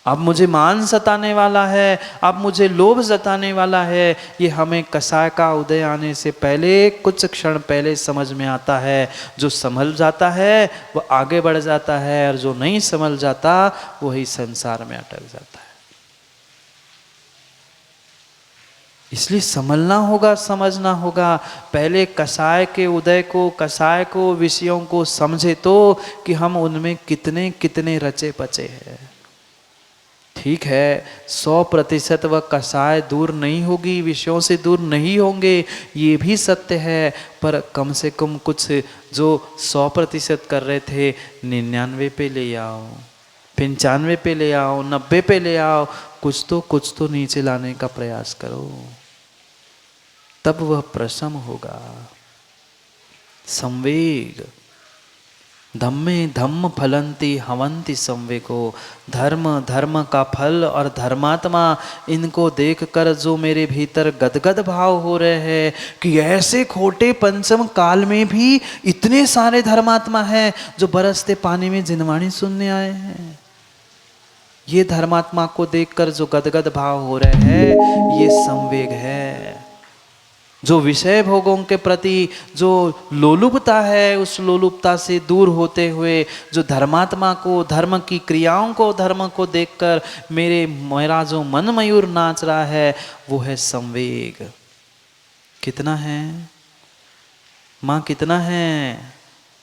अब मुझे मान सताने वाला है, अब मुझे लोभ सताने वाला है। ये हमें कषाय का उदय आने से पहले, कुछ क्षण पहले समझ में आता है। जो संभल जाता है वो आगे बढ़ जाता है, और जो नहीं संभल जाता वही संसार में अटक जाता है। इसलिए संभलना होगा, समझना होगा। पहले कषाय के उदय को, कषाय को, विषयों को समझे तो कि हम उनमें कितने कितने रचे पचे हैं। ठीक है, 100% वह कषाय दूर नहीं होगी, विषयों से दूर नहीं होंगे, ये भी सत्य है। पर कम से कम कुछ जो 100% कर रहे थे 99 पे ले आओ, 95 पे ले आओ, 90 पे ले आओ, कुछ तो नीचे लाने का प्रयास करो, तब वह प्रशम होगा। संवेग, धम्मे धम्म फलंती हवंती संवेगो। धर्म का फल और धर्मात्मा, इनको देखकर जो मेरे भीतर गदगद भाव हो रहे हैं कि ऐसे खोटे पंचम काल में भी इतने सारे धर्मात्मा हैं जो बरसते पानी में जिनवाणी सुनने आए हैं। ये धर्मात्मा को देखकर जो गदगद भाव हो रहे हैं, ये संवेग है। जो विषय भोगों के प्रति जो लोलुपता है, उस लोलुपता से दूर होते हुए जो धर्मात्मा को, धर्म की क्रियाओं को, धर्म को देखकर मेरा जो मन मयूर नाच रहा है, वो है संवेग। कितना है माँ, कितना है?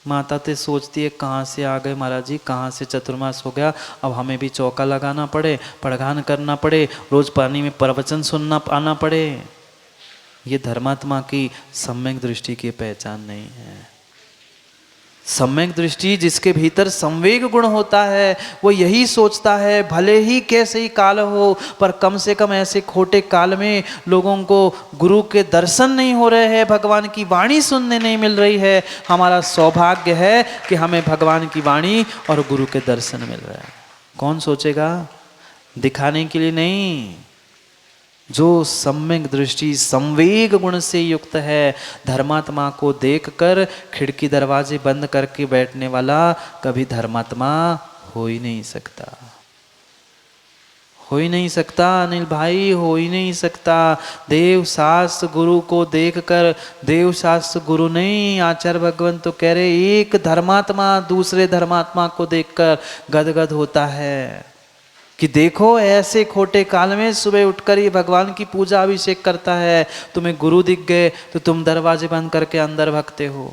माता तो सोचती है कहाँ से आ गए महाराज जी, कहाँ से चतुर्मास हो गया, अब हमें भी चौका लगाना पड़े, पड़घान करना पड़े, रोज पानी में प्रवचन सुनना आना पड़े। ये धर्मात्मा की सम्यक दृष्टि की पहचान नहीं है। सम्यक दृष्टि जिसके भीतर संवेग गुण होता है, वो यही सोचता है भले ही कैसे ही काल हो, पर कम से कम ऐसे खोटे काल में लोगों को गुरु के दर्शन नहीं हो रहे हैं, भगवान की वाणी सुनने नहीं मिल रही है, हमारा सौभाग्य है कि हमें भगवान की वाणी और गुरु के दर्शन मिल रहे हैं। कौन सोचेगा? दिखाने के लिए नहीं। जो सम्यक दृष्टि संवेग गुण से युक्त है, धर्मात्मा को देखकर खिड़की दरवाजे बंद करके बैठने वाला कभी धर्मात्मा हो ही नहीं सकता। हो ही नहीं सकता अनिल भाई, हो ही नहीं सकता। देव शास्त्र गुरु को देखकर, देव शास्त्र गुरु नहीं, आचार्य भगवान तो कह रहे एक धर्मात्मा दूसरे धर्मात्मा को देखकर गदगद होता है कि देखो ऐसे खोटे काल में सुबह उठकर ये भगवान की पूजा अभिषेक करता है, तुम्हें गुरु दिख गए तो तुम दरवाजे बंद करके अंदर भागते हो।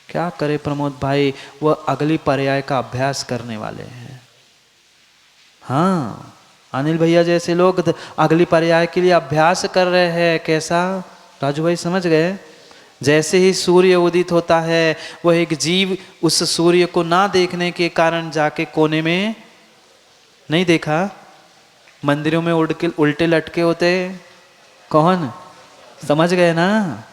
क्या करे प्रमोद भाई, वह अगली पर्याय का अभ्यास करने वाले हैं। हाँ, अनिल भैया जैसे लोग अगली पर्याय के लिए अभ्यास कर रहे हैं। कैसा राजू भाई, समझ गए? जैसे ही सूर्य उदित होता है, वह एक जीव उस सूर्य को ना देखने के कारण जाके कोने में, नहीं देखा मंदिरों में उल्टे लटके होते, कौन? समझ गए ना?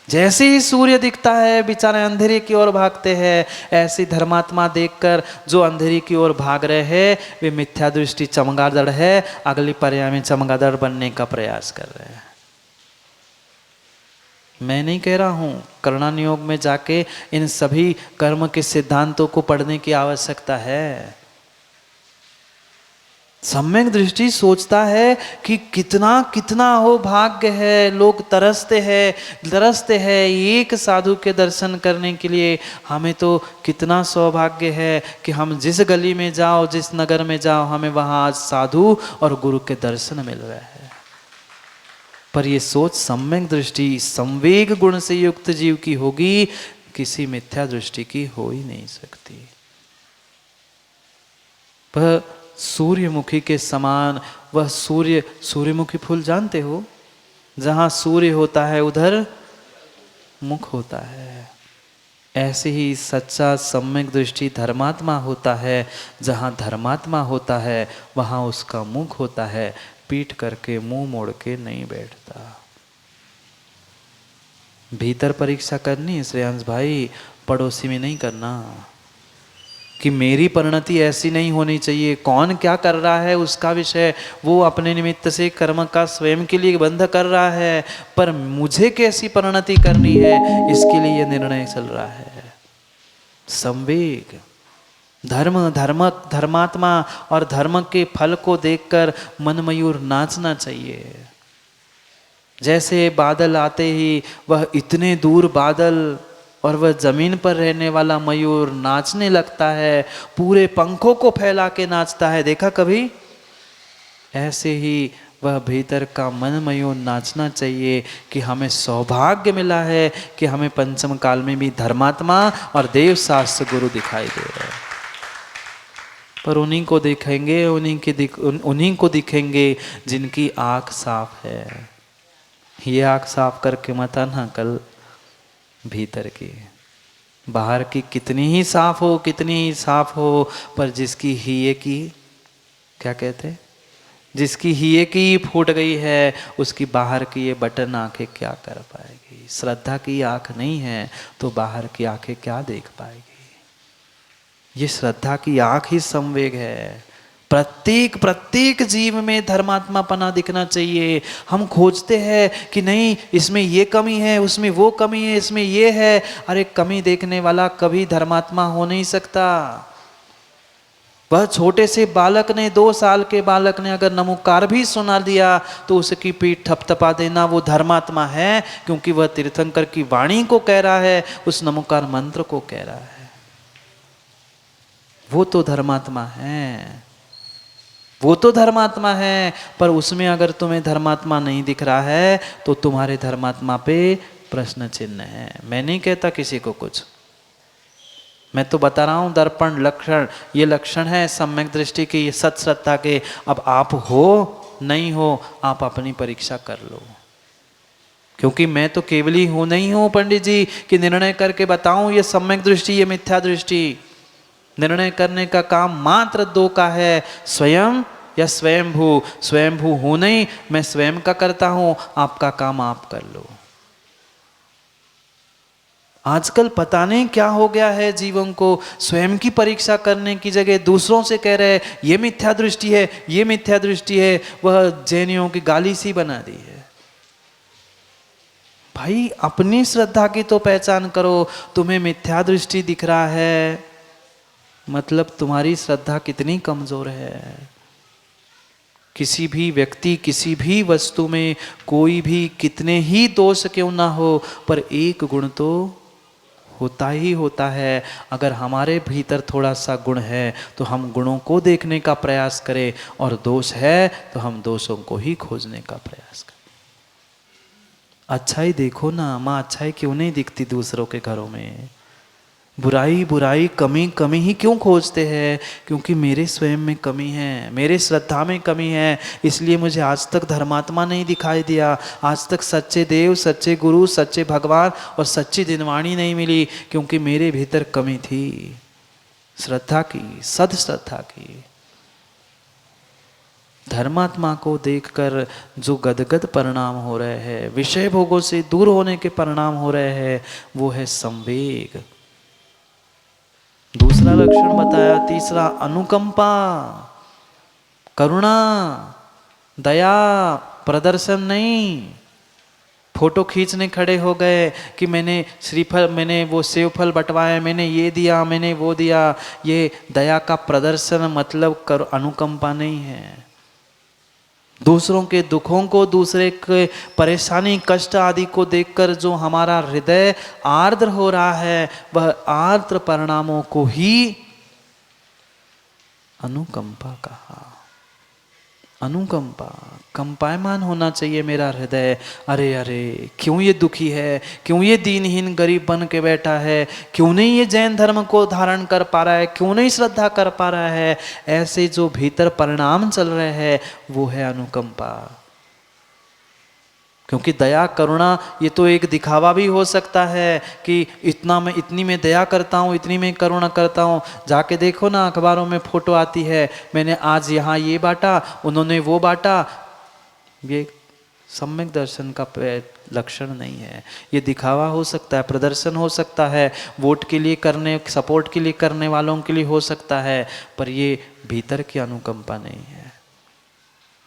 जैसे ही सूर्य दिखता है बेचारे अंधेरे की ओर भागते हैं। ऐसी धर्मात्मा देखकर जो अंधेरे की ओर भाग रहे हैं, वे मिथ्या दृष्टि चमगादड़ है, अगली पर्याय में चमगादड़ बनने का प्रयास कर रहे हैं। मैं नहीं कह रहा हूँ, कर्णन योग में जाके इन सभी कर्म के सिद्धांतों को पढ़ने की आवश्यकता है। सम्यक दृष्टि सोचता है कि कितना कितना हो भाग्य है, लोग तरसते हैं एक साधु के दर्शन करने के लिए। हमें तो कितना सौभाग्य है कि हम जिस गली में जाओ, जिस नगर में जाओ, हमें वहाँ आज साधु और गुरु के दर्शन मिल रहे हैं। पर ये सोच सम्यक दृष्टि संवेग गुण से युक्त जीव की होगी, किसी मिथ्या दृष्टि की हो ही नहीं सकती। पर सूर्यमुखी के समान वह सूर्यमुखी फूल जानते हो, जहाँ सूर्य होता है उधर मुख होता है। ऐसे ही सच्चा सम्यक दृष्टि धर्मात्मा होता है, जहाँ धर्मात्मा होता है वहाँ उसका मुख होता है, पीठ करके मुंह मोड़ के नहीं बैठता। भीतर परीक्षा करनी है श्रेयांश भाई, पड़ोसी में नहीं करना कि मेरी परिणति ऐसी नहीं होनी चाहिए। कौन क्या कर रहा है उसका विषय, वो अपने निमित्त से कर्म का स्वयं के लिए बंध कर रहा है, पर मुझे कैसी परिणति करनी है इसके लिए यह निर्णय चल रहा है। संवेग, धर्मात्मा और धर्म के फल को देखकर मन मयूर नाचना चाहिए। जैसे बादल आते ही वह इतने दूर बादल और वह जमीन पर रहने वाला मयूर नाचने लगता है, पूरे पंखों को फैला के नाचता है, देखा कभी? ऐसे ही वह भीतर का मन मयूर नाचना चाहिए कि हमें सौभाग्य मिला है कि हमें पंचम काल में भी धर्मात्मा और देव शास्त्र गुरु दिखाई दे रहे हैं। पर उन्हीं को देखेंगे, उन्हीं को दिखेंगे जिनकी आँख साफ है। ये आँख साफ करके मत आना कल भीतर की। बाहर की कितनी ही साफ हो, कितनी ही साफ हो, पर जिसकी हिये की, क्या कहते हैं, जिसकी हिये की फूट गई है, उसकी बाहर की ये बटन आंखें क्या कर पाएगी। श्रद्धा की आंख नहीं है तो बाहर की आंखें क्या देख पाएगी। ये श्रद्धा की आंख ही संवेग है। प्रत्येक जीव में धर्मात्मापना दिखना चाहिए। हम खोजते हैं कि नहीं इसमें ये कमी है, उसमें वो कमी है, इसमें ये है। अरे कमी देखने वाला कभी धर्मात्मा हो नहीं सकता। वह छोटे से बालक ने, 2 साल के बालक ने अगर नमोकार भी सुना दिया तो उसकी पीठ थपथपा देना वो धर्मात्मा है, क्योंकि वह तीर्थंकर की वाणी को कह रहा है, उस नमोकार मंत्र को कह रहा है। वो तो धर्मात्मा है, वो तो धर्मात्मा है। पर उसमें अगर तुम्हें धर्मात्मा नहीं दिख रहा है तो तुम्हारे धर्मात्मा पे प्रश्न चिन्ह है। मैं नहीं कहता किसी को कुछ, मैं तो बता रहा हूं दर्पण लक्षण, ये लक्षण है सम्यक दृष्टि के, ये सत श्रद्धा के। अब आप हो नहीं हो, आप अपनी परीक्षा कर लो। क्योंकि मैं तो केवली हूं नहीं हूं पंडित जी कि निर्णय करके बताऊं ये सम्यक दृष्टि, ये मिथ्या दृष्टि। निर्णय करने का काम मात्र 2 का है, स्वयं या स्वयंभू। स्वयंभू हूं नहीं, मैं स्वयं का करता हूं, आपका काम आप कर लो। आजकल पता नहीं क्या हो गया है जीवन को, स्वयं की परीक्षा करने की जगह दूसरों से कह रहे ये मिथ्या दृष्टि है, ये मिथ्या दृष्टि है। वह जैनियों की गाली सी बना दी है। भाई अपनी श्रद्धा की तो पहचान करो। तुम्हें मिथ्या दृष्टि दिख रहा है मतलब तुम्हारी श्रद्धा कितनी कमजोर है। किसी भी व्यक्ति, किसी भी वस्तु में कोई भी कितने ही दोष क्यों ना हो, पर एक गुण तो होता ही होता है। अगर हमारे भीतर थोड़ा सा गुण है तो हम गुणों को देखने का प्रयास करें, और दोष है तो हम दोषों को ही खोजने का प्रयास करें। अच्छाई देखो ना, माँ अच्छाई क्यों नहीं दिखती दूसरों के घरों में? बुराई बुराई कमी कमी ही क्यों खोजते हैं? क्योंकि मेरे स्वयं में कमी है, मेरे श्रद्धा में कमी है, इसलिए मुझे आज तक धर्मात्मा नहीं दिखाई दिया। आज तक सच्चे देव, सच्चे गुरु, सच्चे भगवान और सच्ची दिनवाणी नहीं मिली, क्योंकि मेरे भीतर कमी थी श्रद्धा की, सद श्रद्धा की। धर्मात्मा को देखकर जो गदगद परिणाम हो रहे हैं, विषय भोगों से दूर होने के परिणाम हो रहे हैं, वो है संवेग। दूसरा लक्षण बताया, तीसरा अनुकंपा, करुणा, दया, प्रदर्शन नहीं। फोटो खींचने खड़े हो गए कि मैंने श्रीफल, मैंने वो सेव फल बंटवाए, मैंने ये दिया, मैंने वो दिया। ये दया का प्रदर्शन मतलब अनुकंपा नहीं है। दूसरों के दुखों को, दूसरे के परेशानी कष्ट आदि को देखकर जो हमारा हृदय आर्द्र हो रहा है, वह आर्द्र परिणामों को ही अनुकंपा कहा। अनुकंपा, कंपायमान होना चाहिए मेरा हृदय। अरे अरे क्यों ये दुखी है, क्यों ये दीनहीन गरीब बन के बैठा है, क्यों नहीं ये जैन धर्म को धारण कर पा रहा है, क्यों नहीं श्रद्धा कर पा रहा है। ऐसे जो भीतर परिणाम चल रहे हैं वो है अनुकंपा। क्योंकि दया करुणा ये तो एक दिखावा भी हो सकता है कि इतनी में दया करता हूँ, इतनी में करुणा करता हूँ। जाके देखो ना, अखबारों में फोटो आती है, मैंने आज यहाँ ये बांटा, उन्होंने वो बांटा। ये सम्यक दर्शन का लक्षण नहीं है। ये दिखावा हो सकता है, प्रदर्शन हो सकता है, वोट के लिए करने, सपोर्ट के लिए करने वालों के लिए हो सकता है, पर ये भीतर की अनुकंपा नहीं है।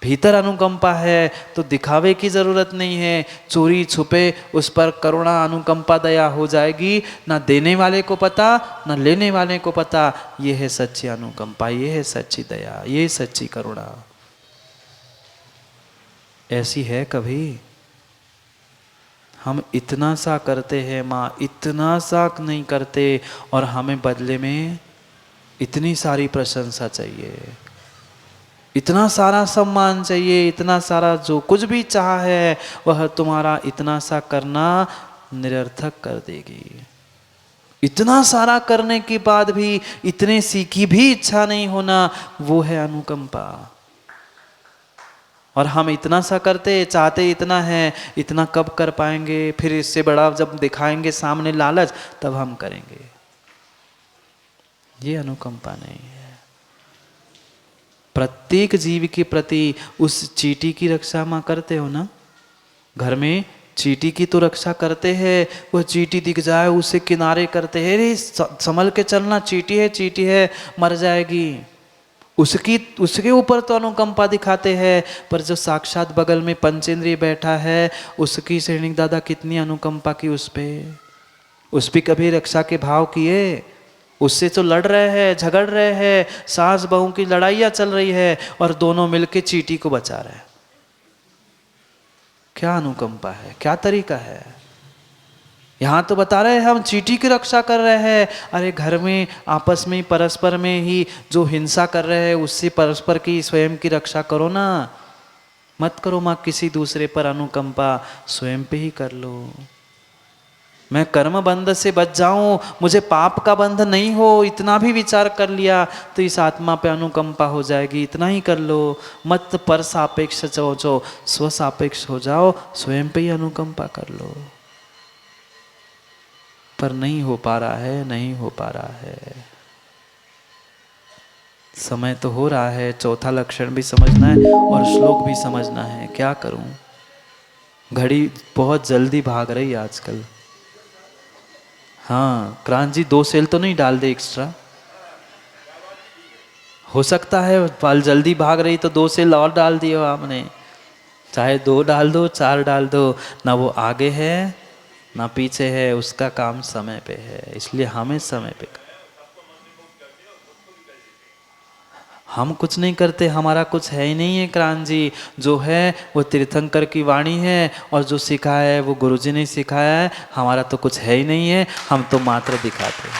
भीतर अनुकंपा है तो दिखावे की जरूरत नहीं है। चोरी छुपे उस पर करुणा अनुकंपा दया हो जाएगी, ना देने वाले को पता ना लेने वाले को पता। ये है सच्ची अनुकंपा, ये है सच्ची दया, ये सच्ची करुणा। ऐसी है कभी? हम इतना सा करते हैं माँ, इतना सा नहीं करते, और हमें बदले में इतनी सारी प्रशंसा चाहिए, इतना सारा सम्मान चाहिए, इतना सारा जो कुछ भी चाह है वह तुम्हारा इतना सा करना निरर्थक कर देगी। इतना सारा करने के बाद भी इतने सी की भी इच्छा नहीं होना, वो है अनुकंपा। और हम इतना सा करते, चाहते इतना है, इतना कब कर पाएंगे, फिर इससे बड़ा जब दिखाएंगे सामने लालच तब हम करेंगे। ये अनुकंपा नहीं है। प्रत्येक जीव के प्रति उस चींटी की रक्षा माँ करते हो ना, घर में चींटी की तो रक्षा करते हैं। वो चींटी दिख जाए उसे किनारे करते हैं, अरे संभल के चलना, चींटी है मर जाएगी, उसके ऊपर तो अनुकंपा दिखाते हैं। पर जो साक्षात बगल में पंचेंद्रिय बैठा है, उसकी श्रेणी दादा कितनी अनुकंपा की उस पर कभी रक्षा के भाव किए? उससे तो लड़ रहे हैं, झगड़ रहे हैं, सास बहू की लड़ाइयाँ चल रही है और दोनों मिलके चींटी को बचा रहे हैं। क्या अनुकंपा है, क्या तरीका है? यहाँ तो बता रहे हैं हम चींटी की रक्षा कर रहे हैं। अरे घर में आपस में परस्पर में ही जो हिंसा कर रहे हैं उससे परस्पर की स्वयं की रक्षा करो ना, मत करो माँ किसी दूसरे पर अनुकंपा, स्वयं पे ही कर लो। मैं कर्म बंध से बच जाऊं, मुझे पाप का बंध नहीं हो, इतना भी विचार कर लिया तो इस आत्मा पे अनुकंपा हो जाएगी। इतना ही कर लो, मत पर सापेक्ष सोचो, स्व सापेक्ष हो जाओ, स्वयं पे ही अनुकंपा कर लो। पर नहीं हो पा रहा है, नहीं हो पा रहा है। समय तो हो रहा है, चौथा लक्षण भी समझना है और श्लोक भी समझना है। क्या करूं, घड़ी बहुत जल्दी भाग रही है आजकल। हाँ क्रांत जी 2 सेल तो नहीं डाल दे एक्स्ट्रा? हो सकता है पाल जल्दी भाग रही तो 2 सेल और डाल दिए हो आपने। चाहे 2 डाल दो, 4 डाल दो, ना वो आगे है ना पीछे है, उसका काम समय पे है। इसलिए हमें समय पे, हम कुछ नहीं करते, हमारा कुछ है ही नहीं है क्रांत जी। जो है वो तीर्थंकर की वाणी है और जो सिखाया है वो गुरुजी ने सिखाया है। हमारा तो कुछ है ही नहीं है, हम तो मात्र दिखाते हैं।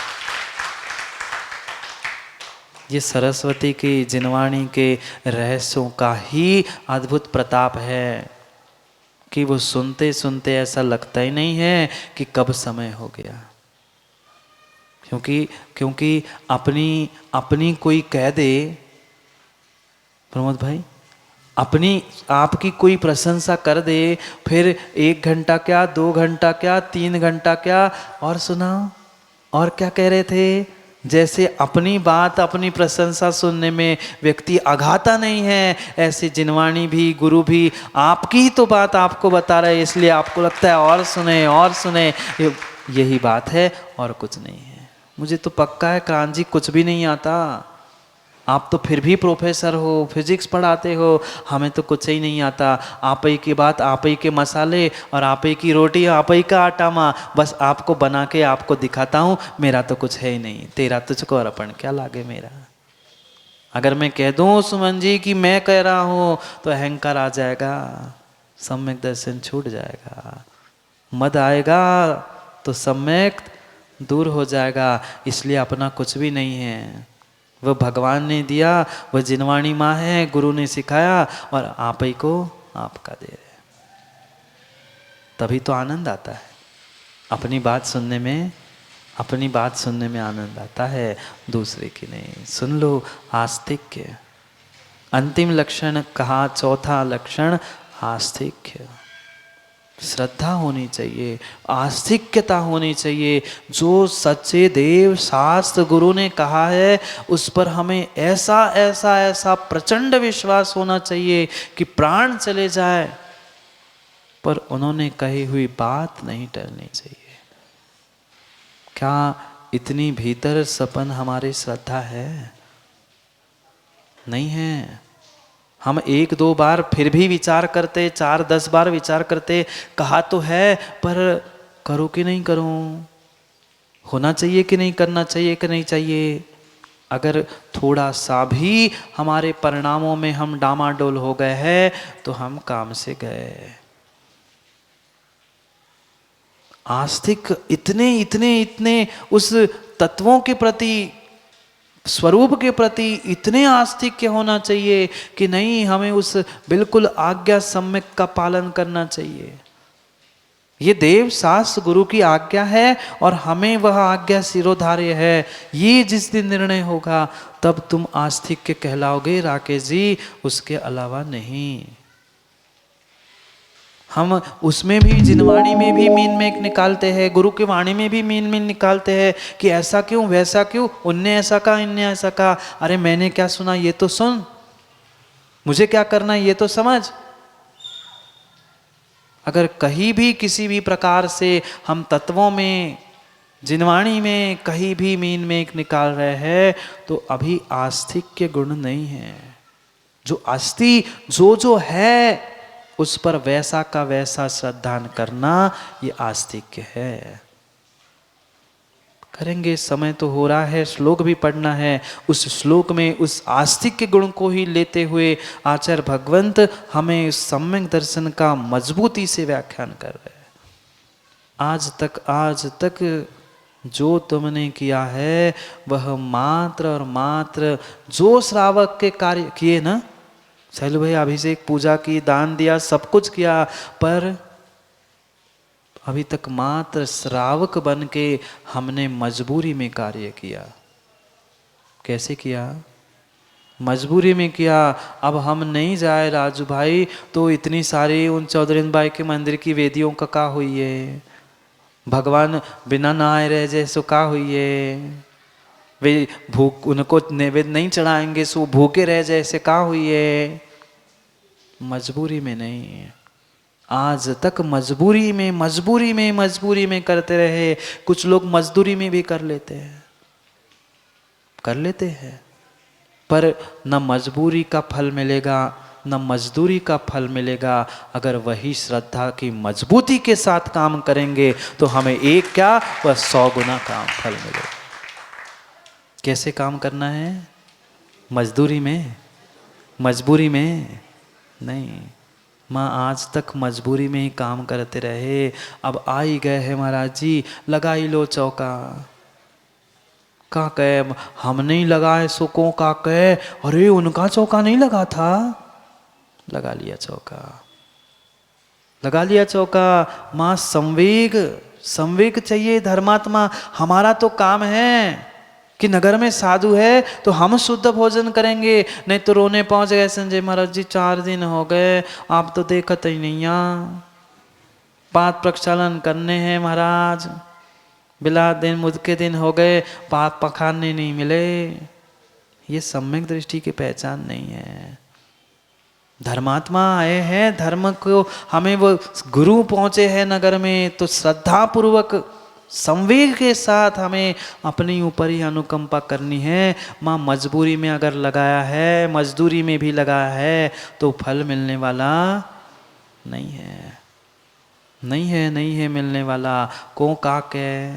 ये सरस्वती की जिनवाणी के रहस्यों का ही अद्भुत प्रताप है कि वो सुनते सुनते ऐसा लगता ही नहीं है कि कब समय हो गया। क्योंकि अपनी कोई कह दे, प्रमोद भाई, अपनी आपकी कोई प्रशंसा कर दे, फिर 1 घंटा क्या, 2 घंटा क्या, 3 घंटा क्या, और सुनाओ और क्या कह रहे थे। जैसे अपनी बात, अपनी प्रशंसा सुनने में व्यक्ति अघाता नहीं है, ऐसे जिनवाणी भी, गुरु भी आपकी ही तो बात आपको बता रहे, इसलिए आपको लगता है और सुने और सुने। यही बात है और कुछ नहीं है। मुझे तो पक्का है क्रांत जी कुछ भी नहीं आता। आप तो फिर भी प्रोफेसर हो, फिजिक्स पढ़ाते हो, हमें तो कुछ ही नहीं आता। आप ही की बात, आप ही के मसाले और आप ही की रोटी, आप ही का आटा माँ, बस आपको बना के आपको दिखाता हूँ। मेरा तो कुछ है ही नहीं, तेरा तुझको अर्पण क्या लागे मेरा। अगर मैं कह दूँ सुमन जी कि मैं कह रहा हूँ तो अहंकार आ जाएगा, सम्यक दर्शन छूट जाएगा, मद आएगा तो सम्यक दूर हो जाएगा। इसलिए अपना कुछ भी नहीं है, वह भगवान ने दिया, वह जिनवाणी माँ है, गुरु ने सिखाया और आप ही को आपका दे रहे। तभी तो आनंद आता है अपनी बात सुनने में, अपनी बात सुनने में आनंद आता है, दूसरे की नहीं। सुन लो आस्तिक्य। अंतिम लक्षण कहा, चौथा लक्षण आस्तिक्य। श्रद्धा होनी चाहिए, आस्तिक्यता होनी चाहिए। जो सच्चे देव शास्त्र गुरु ने कहा है उस पर हमें ऐसा ऐसा ऐसा प्रचंड विश्वास होना चाहिए कि प्राण चले जाए पर उन्होंने कही हुई बात नहीं टलनी चाहिए। क्या इतनी भीतर सपन हमारी श्रद्धा है? नहीं है। हम 1-2 बार फिर भी विचार करते, 4-10 बार विचार करते, कहा तो है पर करूँ कि नहीं करूँ, होना चाहिए कि नहीं, करना चाहिए कि नहीं चाहिए। अगर थोड़ा सा भी हमारे परिणामों में हम डामाडोल हो गए हैं तो हम काम से गए। आस्तिक इतने इतने इतने उस तत्वों के प्रति, स्वरूप के प्रति इतने आस्तिक होना चाहिए कि नहीं, हमें उस बिल्कुल आज्ञा सम्यक का पालन करना चाहिए। ये देव शास्त्र गुरु की आज्ञा है और हमें वह आज्ञा शिरोधार्य है। ये जिस दिन निर्णय होगा तब तुम आस्तिक के कहलाओगे राकेश जी, उसके अलावा नहीं। हम उसमें भी जिनवाणी में भी मीन में निकालते हैं, गुरु की वाणी में भी मीन मीन निकालते हैं कि ऐसा क्यों वैसा क्यों, उनने ऐसा कहा इनने ऐसा कहा। अरे मैंने क्या सुना ये तो सुन, मुझे क्या करना ये तो समझ। अगर कहीं भी किसी भी प्रकार से हम तत्वों में जिनवाणी में कहीं भी मीन में एक निकाल रहे हैं तो अभी आस्तिक्य गुण नहीं है। जो अस्थि जो है उस पर वैसा का वैसा श्रद्धान करना ये आस्तिक्य है। करेंगे, समय तो हो रहा है, श्लोक भी पढ़ना है। उस श्लोक में उस आस्तिक्य गुण को ही लेते हुए आचार्य भगवंत हमें सम्यक दर्शन का मजबूती से व्याख्यान कर रहे हैं। आज तक जो तुमने किया है वह मात्र और मात्र जो श्रावक के कार्य किए ना, शैलू भाई अभिषेक पूजा की, दान दिया, सब कुछ किया, पर अभी तक मात्र श्रावक बन के हमने मजबूरी में कार्य किया। कैसे किया? मजबूरी में किया। अब हम नहीं जाए राजू भाई तो इतनी सारी उन चौधरीन बाई के मंदिर की वेदियों का क्या हुई है, भगवान बिना नहाए रह जैसो का हुई है, वे भूख उनको नैवेद्य नहीं चढ़ाएंगे सो भूखे रह जैसे का हुई है। मजबूरी में नहीं, आज तक मजबूरी में करते रहे। कुछ लोग मजदूरी में भी कर लेते हैं, पर न मजबूरी का फल मिलेगा न मजदूरी का फल मिलेगा। अगर वही श्रद्धा की मजबूती के साथ काम करेंगे तो हमें एक क्या वह 100 गुना काम फल मिलेगा। कैसे काम करना है? मजदूरी में, मजबूरी में नहीं। माँ आज तक मजबूरी में ही काम करते रहे, अब आ ही गए हैं महाराज जी, लगा ही लो चौका। का कहे हम नहीं लगाए सुकों का कहे, अरे उनका चौका नहीं लगा था, लगा लिया चौका, लगा लिया चौका। माँ संवेग चाहिए धर्मात्मा। हमारा तो काम है कि नगर में साधु है तो हम शुद्ध भोजन करेंगे, नहीं तो रोने पहुंच गए संजय महाराज जी 4 दिन हो गए आप तो देखते ही नहीं, पाठ प्रक्षालन करने हैं महाराज, बिला दिन मुद के दिन हो गए, पाठ पखाने नहीं मिले। ये सम्यक दृष्टि की पहचान नहीं है। धर्मात्मा आए हैं, धर्म को हमें वो गुरु पहुंचे हैं नगर में तो श्रद्धा पूर्वक संवेग के साथ हमें अपने ऊपर ही अनुकंपा करनी है। माँ मजबूरी में अगर लगाया है, मजदूरी में भी लगाया है तो फल मिलने वाला नहीं है, नहीं है मिलने वाला। को का के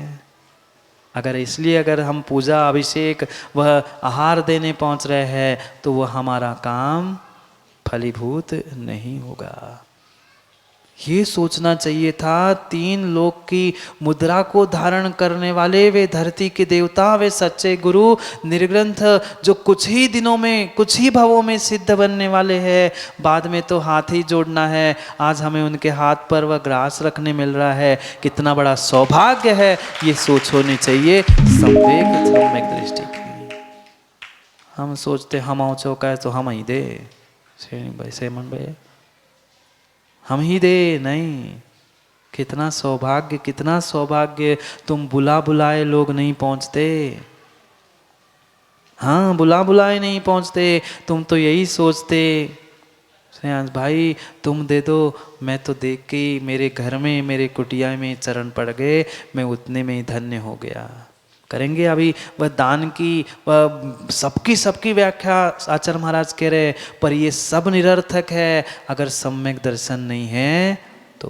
अगर इसलिए अगर हम पूजा अभिषेक वह आहार देने पहुंच रहे हैं तो वह हमारा काम फलीभूत नहीं होगा। ये सोचना चाहिए था। 3 लोक की मुद्रा को धारण करने वाले वे धरती के देवता, वे सच्चे गुरु निर्ग्रंथ जो कुछ ही दिनों में कुछ ही भवों में सिद्ध बनने वाले हैं, बाद में तो हाथ ही जोड़ना है। आज हमें उनके हाथ पर वह ग्रास रखने मिल रहा है, कितना बड़ा सौभाग्य है। ये सोच होनी चाहिए सम्यक दृष्टि की। हम सोचते हम आओ चौका है तो हम ही दे भाई सेमन भाई हम ही दे, नहीं। कितना सौभाग्य। तुम बुलाए लोग नहीं पहुंचते, हाँ बुलाए नहीं पहुंचते। तुम तो यही सोचते भाई तुम दे दो, मैं तो देख के मेरे घर में मेरे कुटिया में चरण पड़ गए, मैं उतने में ही धन्य हो गया। करेंगे अभी वह दान की वह सबकी व्याख्या आचार्य महाराज कह रहे, पर ये सब निरर्थक है अगर सम्यक दर्शन नहीं है। तो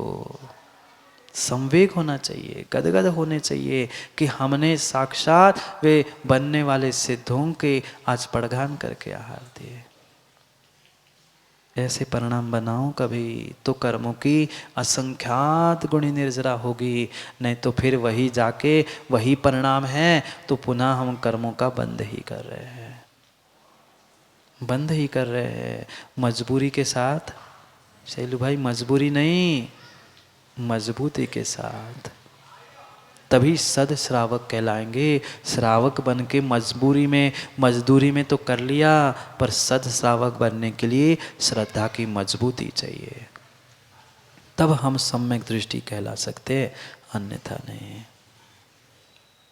संवेग होना चाहिए, गदगद होने चाहिए कि हमने साक्षात वे बनने वाले सिद्धों के आज पड़गान करके आहार दिए। ऐसे परिणाम बनाओ कभी तो कर्मों की असंख्यात गुणी निर्जरा होगी, नहीं तो फिर वही जाके वही परिणाम है तो पुनः हम कर्मों का बंद ही कर रहे हैं, मजबूरी के साथ। शैलू भाई मजबूरी नहीं, मजबूती के साथ, तभी सद श्रावक कहलाएंगे। श्रावक बन के मजदूरी में तो कर लिया, पर सद श्रावक बनने के लिए श्रद्धा की मजबूती चाहिए, तब हम सम्यक दृष्टि कहला सकते, अन्यथा नहीं।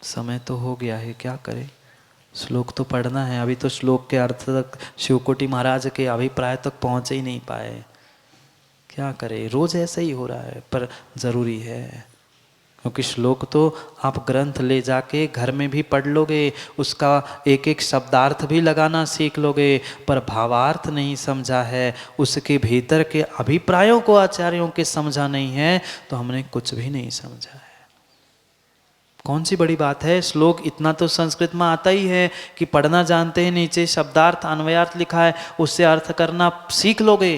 समय तो हो गया है, क्या करें, श्लोक तो पढ़ना है। अभी तो श्लोक के अर्थ तक शिवकोटि महाराज के अभिप्राय तक पहुँच ही नहीं पाए, क्या करें, रोज ऐसा ही हो रहा है, पर ज़रूरी है, क्योंकि श्लोक तो आप ग्रंथ ले जाके घर में भी पढ़ लोगे, उसका एक एक शब्दार्थ भी लगाना सीख लोगे, पर भावार्थ नहीं समझा है, उसके भीतर के अभिप्रायों को आचार्यों के समझा नहीं है, तो हमने कुछ भी नहीं समझा है। कौन सी बड़ी बात है, श्लोक इतना तो संस्कृत में आता ही है कि पढ़ना जानते हैं, नीचे शब्दार्थ अन्वयार्थ लिखा है, उससे अर्थ करना सीख लोगे,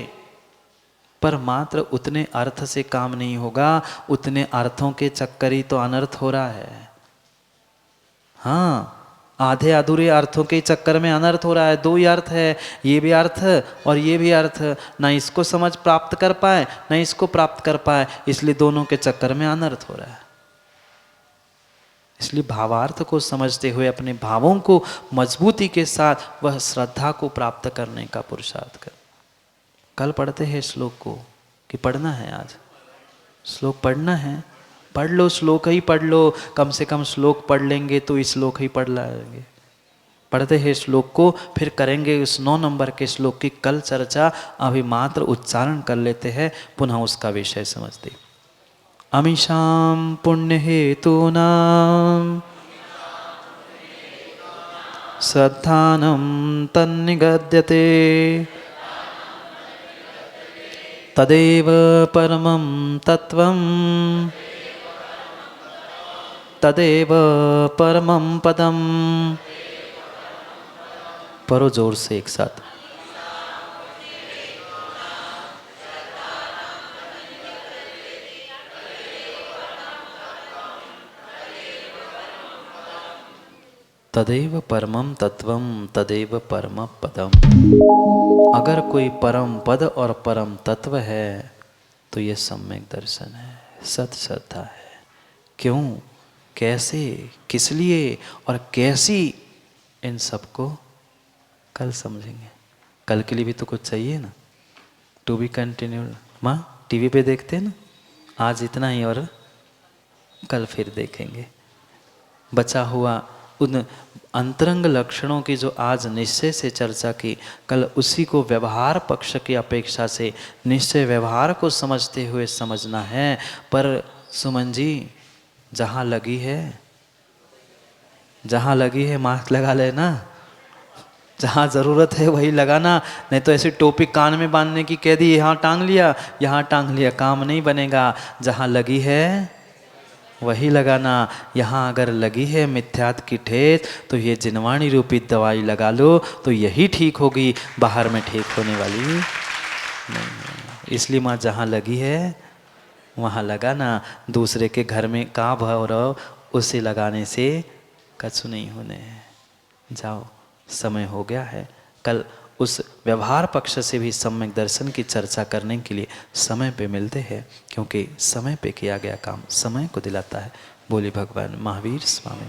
पर मात्र उतने अर्थ से काम नहीं होगा, उतने अर्थों के चक्कर ही तो अनर्थ हो रहा है। हाँ, आधे अधूरे अर्थों के चक्कर में अनर्थ हो रहा है। दो ही अर्थ है, ये भी अर्थ और ये भी अर्थ, ना इसको समझ प्राप्त कर पाए ना इसको प्राप्त कर पाए, इसलिए दोनों के चक्कर में अनर्थ हो रहा है। इसलिए भावार्थ को समझते हुए अपने भावों को मजबूती के साथ वह श्रद्धा को प्राप्त करने का पुरुषार्थ कर। कल पढ़ते हैं श्लोक को कि पढ़ना है, आज श्लोक पढ़ना है, पढ़ लो, श्लोक ही पढ़ लो, कम से कम श्लोक पढ़ लेंगे तो इस श्लोक ही पढ़ लाएंगे। पढ़ते हैं श्लोक को, फिर करेंगे उस 9 नंबर के श्लोक की कल चर्चा। अभी मात्र उच्चारण कर लेते हैं, पुनः उसका विषय समझते। अमीशां पुण्य हेतूनां श्रद्धानं तन्निगद्यते तदेव परमं तत्वं तदेव परमं पदम। पढ़ो जोर से एक साथ। तदेव परमं तत्वं तदेव परम पदम। अगर कोई परम पद और परम तत्व है तो ये सम्यक दर्शन है, सत श्रद्धा है। क्यों, कैसे, किस लिए और कैसी, इन सबको कल समझेंगे। कल के लिए भी तो कुछ चाहिए ना, टू बी कंटिन्यूड। माँ टीवी पे देखते हैं ना, आज इतना ही और कल फिर देखेंगे। बचा हुआ उन अंतरंग लक्षणों की जो आज निश्चय से चर्चा की, कल उसी को व्यवहार पक्ष की अपेक्षा से निश्चय व्यवहार को समझते हुए समझना है। पर सुमन जी, जहाँ लगी है मास्क लगा लेना, जहाँ ज़रूरत है वही लगाना, नहीं तो ऐसी टोपी कान में बांधने की कह दी, यहाँ टांग लिया, काम नहीं बनेगा। जहाँ लगी है वही लगाना। यहाँ अगर लगी है मिथ्यात की ठेस, तो ये जिनवाणी रूपी दवाई लगा लो, तो यही ठीक होगी, बाहर में ठीक होने वाली नहीं। इसलिए माँ जहाँ लगी है वहाँ लगाना। दूसरे के घर में का भाव रहो, उसे लगाने से कछु नहीं होने। जाओ, समय हो गया है। कल उस व्यवहार पक्ष से भी सम्यक दर्शन की चर्चा करने के लिए समय पे मिलते हैं, क्योंकि समय पे किया गया काम समय को दिलाता है। बोले भगवान महावीर स्वामी।